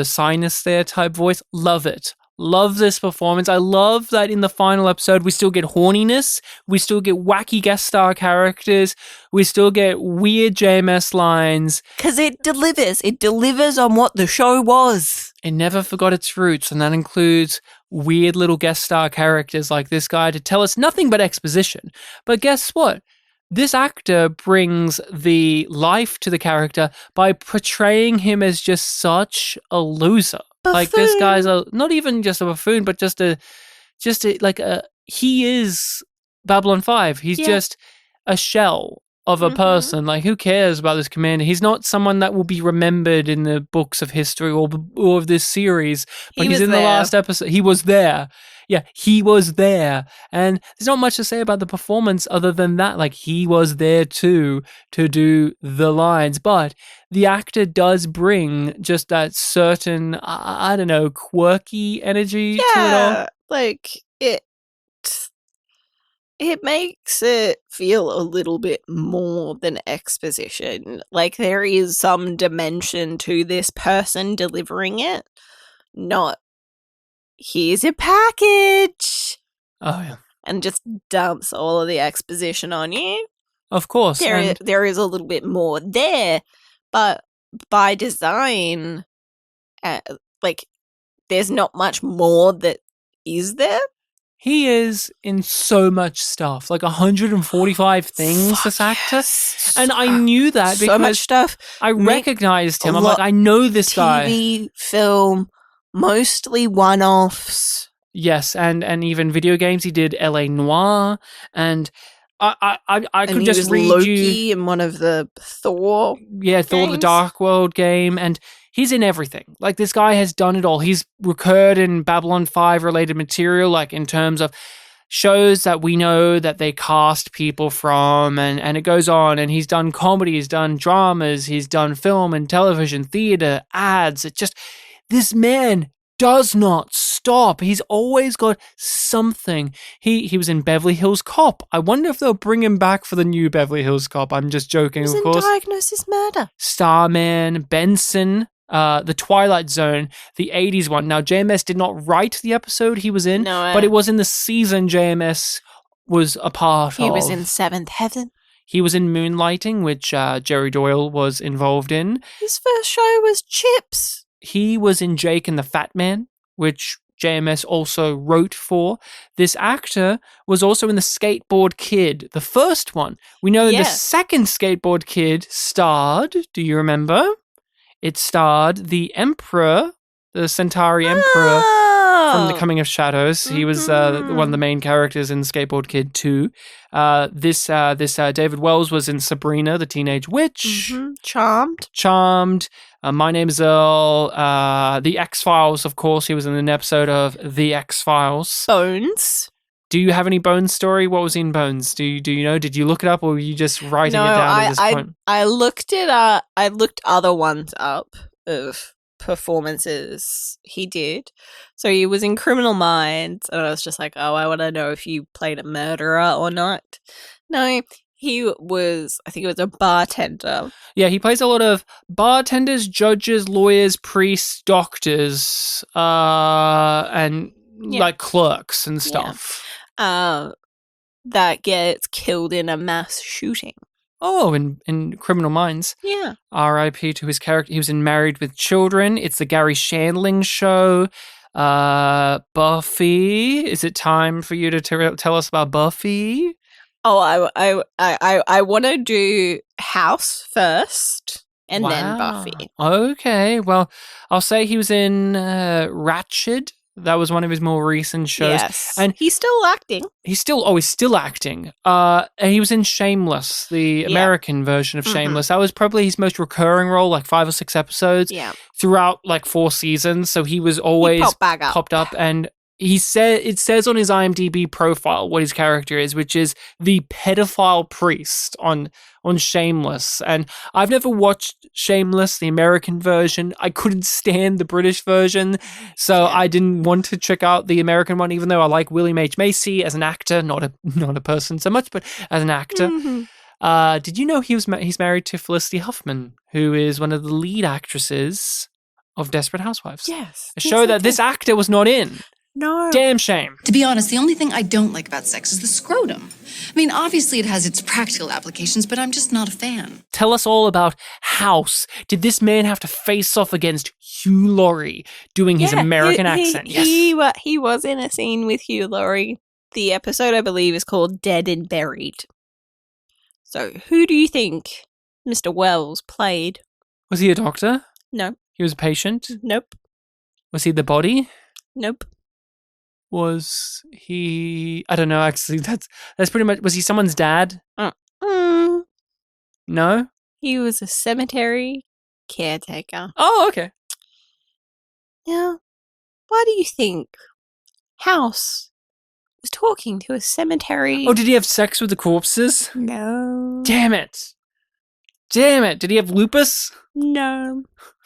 sinus there type voice. Love it. Love this performance. I love that in the final episode we still get horniness, we still get wacky guest star characters, we still get weird JMS lines. Because it delivers on what the show was. It never forgot its roots, and that includes weird little guest star characters like this guy to tell us nothing but exposition. But guess what? This actor brings the life to the character by portraying him as just such a loser. Buffoon. Like this guy's not even just a buffoon, but he is Babylon 5. He's just a shell of a person. Like, who cares about this commander? He's not someone that will be remembered in the books of history or of this series. But he's in the last episode. He was there. Yeah, he was there. And there's not much to say about the performance other than that. Like, he was there too to do the lines. But the actor does bring just that certain, I don't know, quirky energy to it all. Like, it makes it feel a little bit more than exposition. Like, there is some dimension to this person delivering it. Not, here's your package. Oh, yeah. And just dumps all of the exposition on you. Of course. There is a little bit more there. But by design, there's not much more that is there. He is in so much stuff, like 145 things, this actor. Yes. And I knew that because so much stuff. I recognized him. I'm like, I know this guy. TV, film, mostly one-offs. Yes, and even video games. He did L.A. Noire, and I could just read Loki in one of the Thor. Yeah, Thor: The Dark World game, and he's in everything. Like, this guy has done it all. He's recurred in Babylon 5 related material, like in terms of shows that we know that they cast people from, and it goes on. And he's done comedy, he's done dramas, he's done film and television, theater, ads. It just, this man does not stop. He's always got something. He was in Beverly Hills Cop. I wonder if they'll bring him back for the new Beverly Hills Cop. I'm just joking, of course. Diagnosis Murder. Starman, Benson, The Twilight Zone, the 80s one. Now, JMS did not write the episode he was in, but it was in the season JMS was a part of. He was in Seventh Heaven. He was in Moonlighting, which Jerry Doyle was involved in. His first show was Chips. He was in Jake and the Fat Man, which JMS also wrote for. This actor was also in The Skateboard Kid, the first one. We know the second Skateboard Kid starred, do you remember? It starred the Emperor, the Centauri Emperor from The Coming of Shadows. He was one of the main characters in Skateboard Kid 2. This David Wells was in Sabrina, the Teenage Witch. Charmed. My Name is Earl. The X-Files, of course. He was in an episode of The X-Files. Bones. Do you have any Bones story? What was in Bones? Do you know? Did you look it up, or were you just writing it down at this point? I looked it up. I looked other ones up of performances he did. So he was in Criminal Minds, and I was just like, oh, I want to know if you played a murderer or not. No, he was, I think it was a bartender. Yeah, he plays a lot of bartenders, judges, lawyers, priests, doctors, and like clerks and stuff. That gets killed in a mass shooting. Oh, in Criminal Minds. Yeah. R.I.P. to his character. He was in Married with Children. It's the Gary Shandling show. Buffy. Is it time for you to tell us about Buffy? Oh, I want to do House first, and then Buffy. Okay, well, I'll say he was in Ratched. That was one of his more recent shows. Yes, and he's still acting. He's still acting. And he was in Shameless, the American version of Shameless. That was probably his most recurring role, like 5 or 6 episodes. Yeah. Throughout like 4 seasons. So he was always popped up, and it says on his IMDb profile what his character is, which is the pedophile priest on Shameless. And I've never watched Shameless, the American version. I couldn't stand the British version, so I didn't want to check out the American one, even though I like William H. Macy as an actor, not a person so much, but as an actor. Mm-hmm. Did you know he's married to Felicity Huffman, who is one of the lead actresses of Desperate Housewives? Yes. A show that this actor was not in. No. Damn shame. To be honest, the only thing I don't like about sex is the scrotum. I mean, obviously it has its practical applications, but I'm just not a fan. Tell us all about House. Did this man have to face off against Hugh Laurie doing his American accent? Yes. He was in a scene with Hugh Laurie. The episode, I believe, is called Dead and Buried. So, who do you think Mr. Wells played? Was he a doctor? No. He was a patient? Nope. Was he the body? Nope. Was he... I don't know, actually. That's pretty much... Was he someone's dad? No? He was a cemetery caretaker. Oh, okay. Now, why do you think House was talking to a cemetery? Oh, did he have sex with the corpses? No. Damn it. Did he have lupus? No.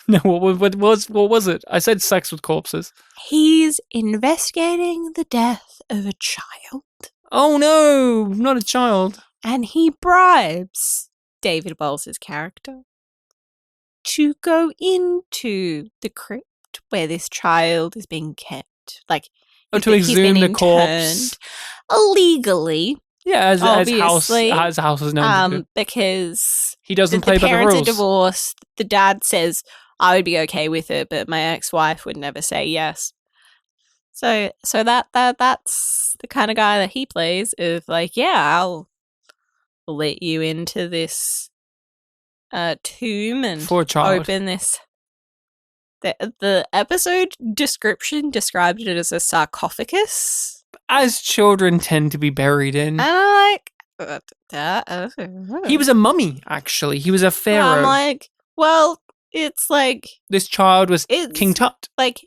No, what was it? I said sex with corpses. He's investigating the death of a child. Oh no, not a child. And he bribes David Wells' character to go into the crypt where this child is being kept. Like, to exhume the corpse. Illegally. Yeah, as House is known to do. Because he doesn't play by the rules. The parents are divorced. The dad says, I would be okay with it, but my ex-wife would never say yes. So that's the kind of guy that he plays. Of like, yeah, I'll let you into this tomb and open this. The episode description described it as a sarcophagus, as children tend to be buried in. And I'm he was a mummy, actually. He was a pharaoh. I'm like, well, it's like this child was King Tut. Like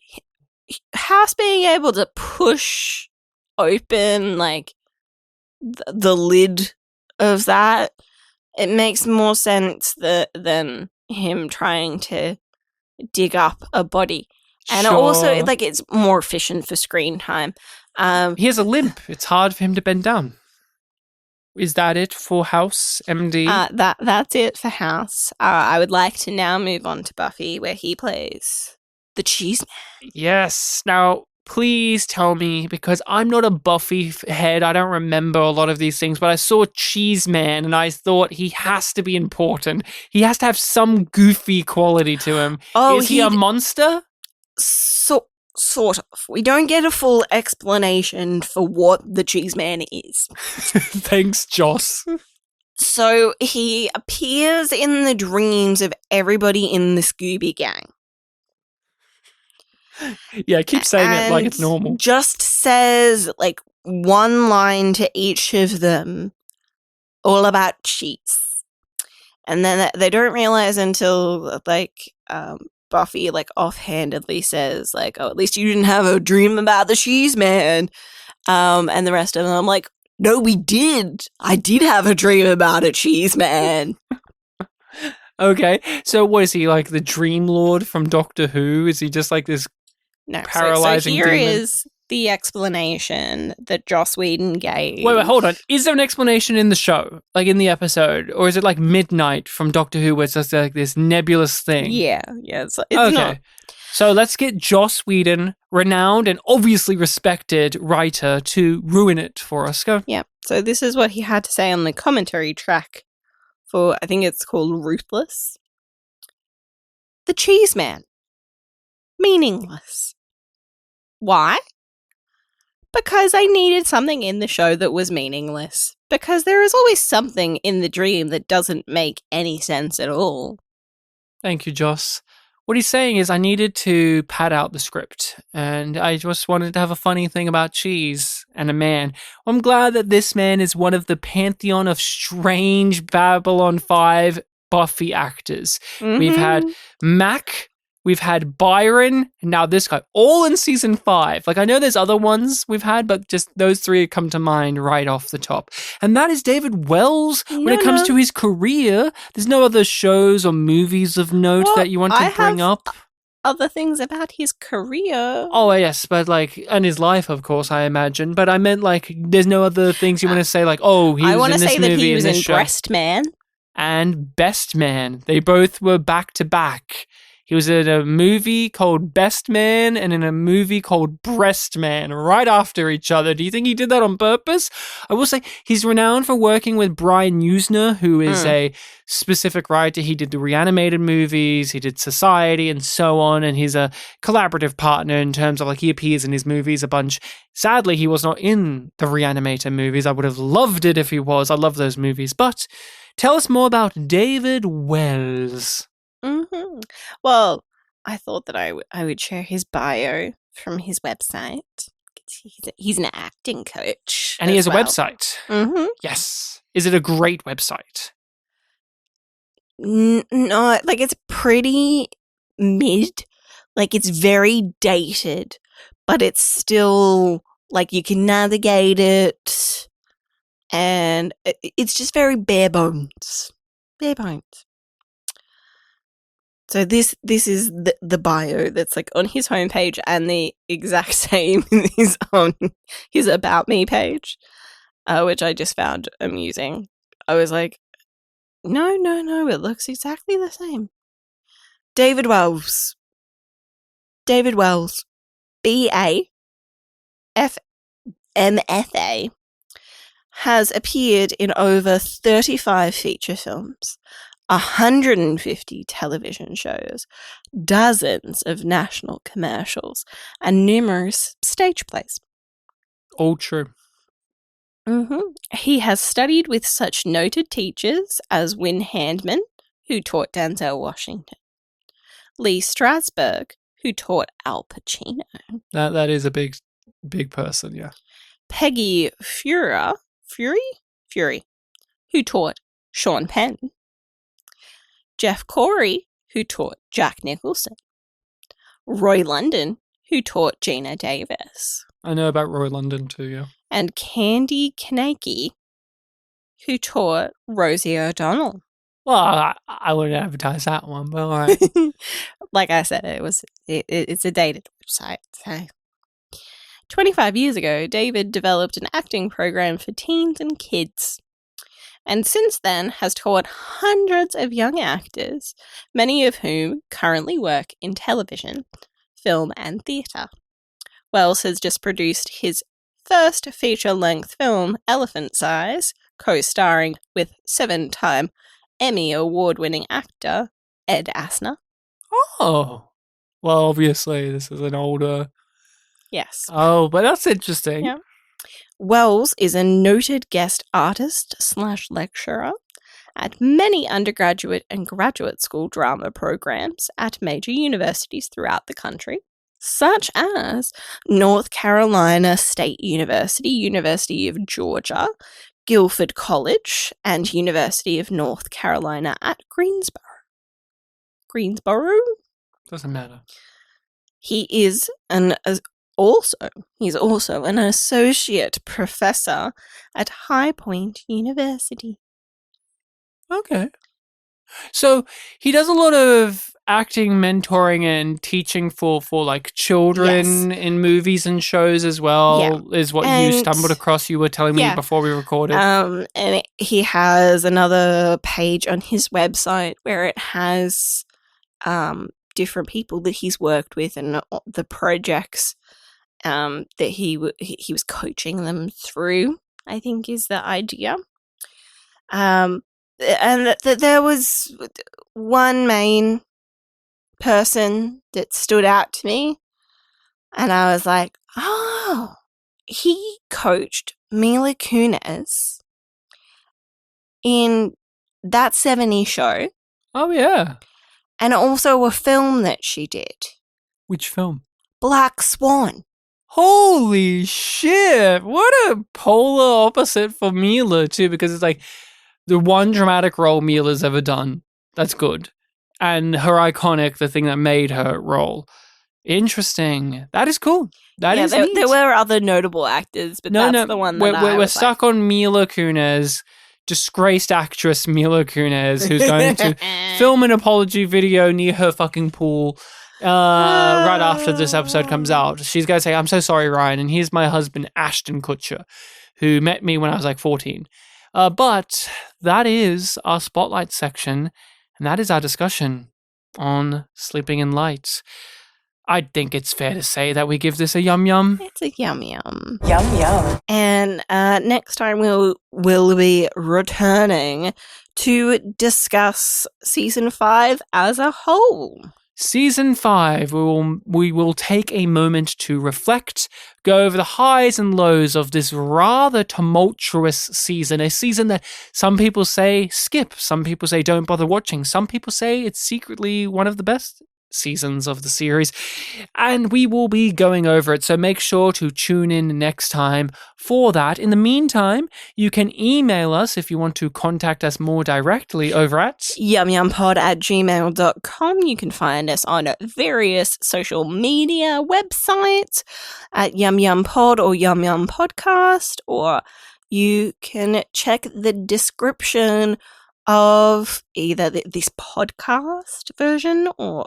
House being able to push open like the lid of that, it makes more sense than him trying to dig up a body. And also, like, it's more efficient for screen time. He has a limp. It's hard for him to bend down. Is that it for House, MD? That's it for House. I would like to now move on to Buffy, where he plays the Cheese Man. Yes. Now, please tell me, because I'm not a Buffy head, I don't remember a lot of these things, but I saw Cheese Man and I thought he has to be important. He has to have some goofy quality to him. Oh, is he a monster? Sort of. We don't get a full explanation for what the Cheese Man is. Thanks, Joss. So he appears in the dreams of everybody in the Scooby Gang. Yeah, keep saying it like it's normal. Just says like one line to each of them, all about cheese. And then they don't realize until like Buffy like offhandedly says like, oh, at least you didn't have a dream about the Cheese Man. And the rest of them, I'm like, no, we did. I did have a dream about a Cheese Man. Okay, so what is he, like the Dream Lord from Doctor Who? Is he just like this paralyzing so here demon? is the explanation that Joss Whedon gave. Wait, hold on. Is there an explanation in the show, like in the episode, or is it like Midnight from Doctor Who, where it's just like this nebulous thing? Yeah, it's okay. not. So let's get Joss Whedon, renowned and obviously respected writer, to ruin it for us. Go. Yeah. So this is what he had to say on the commentary track for, I think it's called Ruthless. The Cheese Man. Meaningless. Why? Because I needed something in the show that was meaningless. Because there is always something in the dream that doesn't make any sense at all. Thank you, Joss. What he's saying is I needed to pad out the script, and I just wanted to have a funny thing about cheese and a man. I'm glad that this man is one of the pantheon of strange Babylon 5 Buffy actors. Mm-hmm. We've had Mac, we've had Byron, and now this guy, all in season 5. Like, I know there's other ones we've had, but just those 3 come to mind right off the top. And that is David Wells. When it comes to his career, there's no other shows or movies of note that you want to bring up? Other things about his career. Oh, yes, but and his life, of course, I imagine. But I meant, there's no other things you want to say, he was in this movie. I want to say that he was in show. Breast Man. And Best Man. They both were back to back. He was in a movie called Best Man and in a movie called Breast Man right after each other. Do you think he did that on purpose? I will say he's renowned for working with Brian Usner, who is a specific writer. He did the Reanimated movies, he did Society and so on, and he's a collaborative partner in terms of he appears in his movies a bunch. Sadly, he was not in the Reanimator movies. I would have loved it if he was. I love those movies. But tell us more about David Wells. Mm-hmm. Well, I thought that I would share his bio from his website. He's an acting coach. And he has a website. Mm-hmm. Yes. Is it a great website? No, it's pretty mid. It's very dated, but it's still, you can navigate it. And it's just very bare bones. Bare bones. So this is the bio that's on his homepage, and the exact same is on his About Me page, which I just found amusing. I was like, no, it looks exactly the same. David Wells, B.A.F.M.F.A. has appeared in over 35 feature films, 150 television shows, dozens of national commercials, and numerous stage plays. All true. Mm-hmm. He has studied with such noted teachers as Win Handman, who taught Denzel Washington, Lee Strasberg, who taught Al Pacino. That is a big person, yeah. Peggy Fury, who taught Sean Penn, Jeff Corey, who taught Jack Nicholson, Roy London, who taught Gina Davis. I know about Roy London too, yeah. And Candy Kaneki, who taught Rosie O'Donnell. Well, I wouldn't advertise that one, but all right. Like I said, it's a dated website. So 25 years ago, David developed an acting program for teens and kids, and since then has taught hundreds of young actors, many of whom currently work in television, film, and theatre. Wells has just produced his first feature-length film, Elephant Size, co-starring with 7-time Emmy award-winning actor Ed Asner. Oh. Well, obviously, this is an older... Yes. Oh, but that's interesting. Yeah. Wells is a noted guest artist/lecturer at many undergraduate and graduate school drama programs at major universities throughout the country, such as North Carolina State University, University of Georgia, Guilford College, and University of North Carolina at Greensboro. Doesn't matter. He's also an associate professor at High Point University. Okay. So he does a lot of acting, mentoring, and teaching for children in movies and shows as well, is what you stumbled across. You were telling me before we recorded. And he has another page on his website where it has different people that he's worked with and the projects that he was coaching them through, I think is the idea. And that there was one main person that stood out to me, and I was like, oh, he coached Mila Kunis in That 70s Show. Oh, yeah. And also a film that she did. Which film? Black Swan. Holy shit. What a polar opposite for Mila, too, because it's the one dramatic role Mila's ever done. That's good. and her iconic, the thing that made her role. Interesting. That is cool. That is neat. There were other notable actors, but that's the one that we're stuck on Mila Kunis, disgraced actress Mila Kunis, who's going to film an apology video near her fucking pool right after this episode comes out. She's going to say, "I'm so sorry, Ryan, and here's my husband, Ashton Kutcher, who met me when I was like 14. But that is our spotlight section, and that is our discussion on Sleeping in Light. I think it's fair to say that we give this a yum yum. It's a yum yum. Yum yum. And next time we'll be returning to discuss season 5 as a whole. Season 5, we will take a moment to reflect, go over the highs and lows of this rather tumultuous season. A season that some people say skip, some people say don't bother watching, some people say it's secretly one of the best seasons of the series, and we will be going over it, so make sure to tune in next time for that. In the meantime, you can email us if you want to contact us more directly over at yumyumpod@gmail.com. You can find us on various social media websites at yumyumpod or yumyumpodcast, or you can check the description of either this podcast version or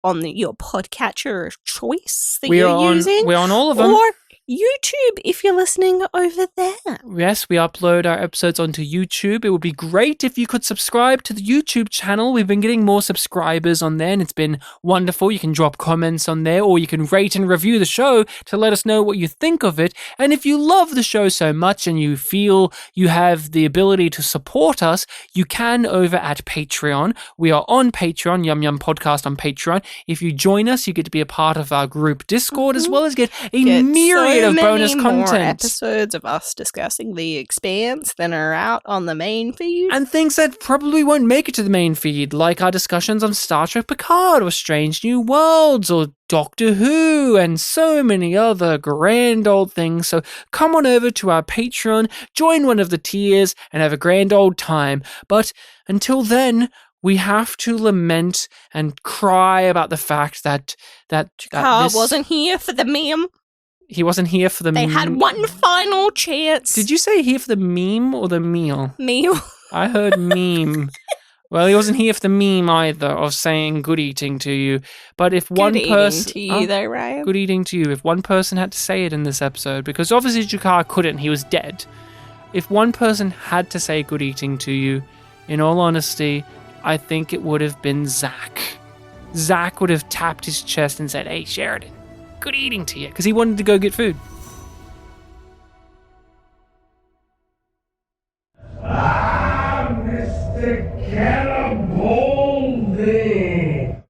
on your podcatcher of choice that you're using. We're on all of them. Or YouTube if you're listening over there. Yes, we upload our episodes onto YouTube. It would be great if you could subscribe to the YouTube channel. We've been getting more subscribers on there, and it's been wonderful. You can drop comments on there, or you can rate and review the show to let us know what you think of it. And if you love the show so much and you feel you have the ability to support us, you can over at Patreon. We are on Patreon, Yum Yum Podcast on Patreon. If you join us, you get to be a part of our group Discord, as well as get a myriad of bonus content. More episodes of us discussing The Expanse than are out on the main feed. And things that probably won't make it to the main feed, like our discussions on Star Trek Picard or Strange New Worlds or Doctor Who and so many other grand old things. So come on over to our Patreon, join one of the tiers, and have a grand old time. But until then, we have to lament and cry about the fact that Carl wasn't here for the meme. He wasn't here for the They had one final chance. Did you say here for the meme or the meal? Meal. I heard meme. Well, he wasn't here for the meme either of saying good eating to you. But if one person... Good eating to you though, Ryan. Good eating to you. If one person had to say it in this episode, because obviously Jakar couldn't, he was dead. If one person had to say good eating to you, in all honesty, I think it would have been Zach. Zach would have tapped his chest and said, "Hey, Sheridan, good eating to you," because he wanted to go get food. Mr. Cannonball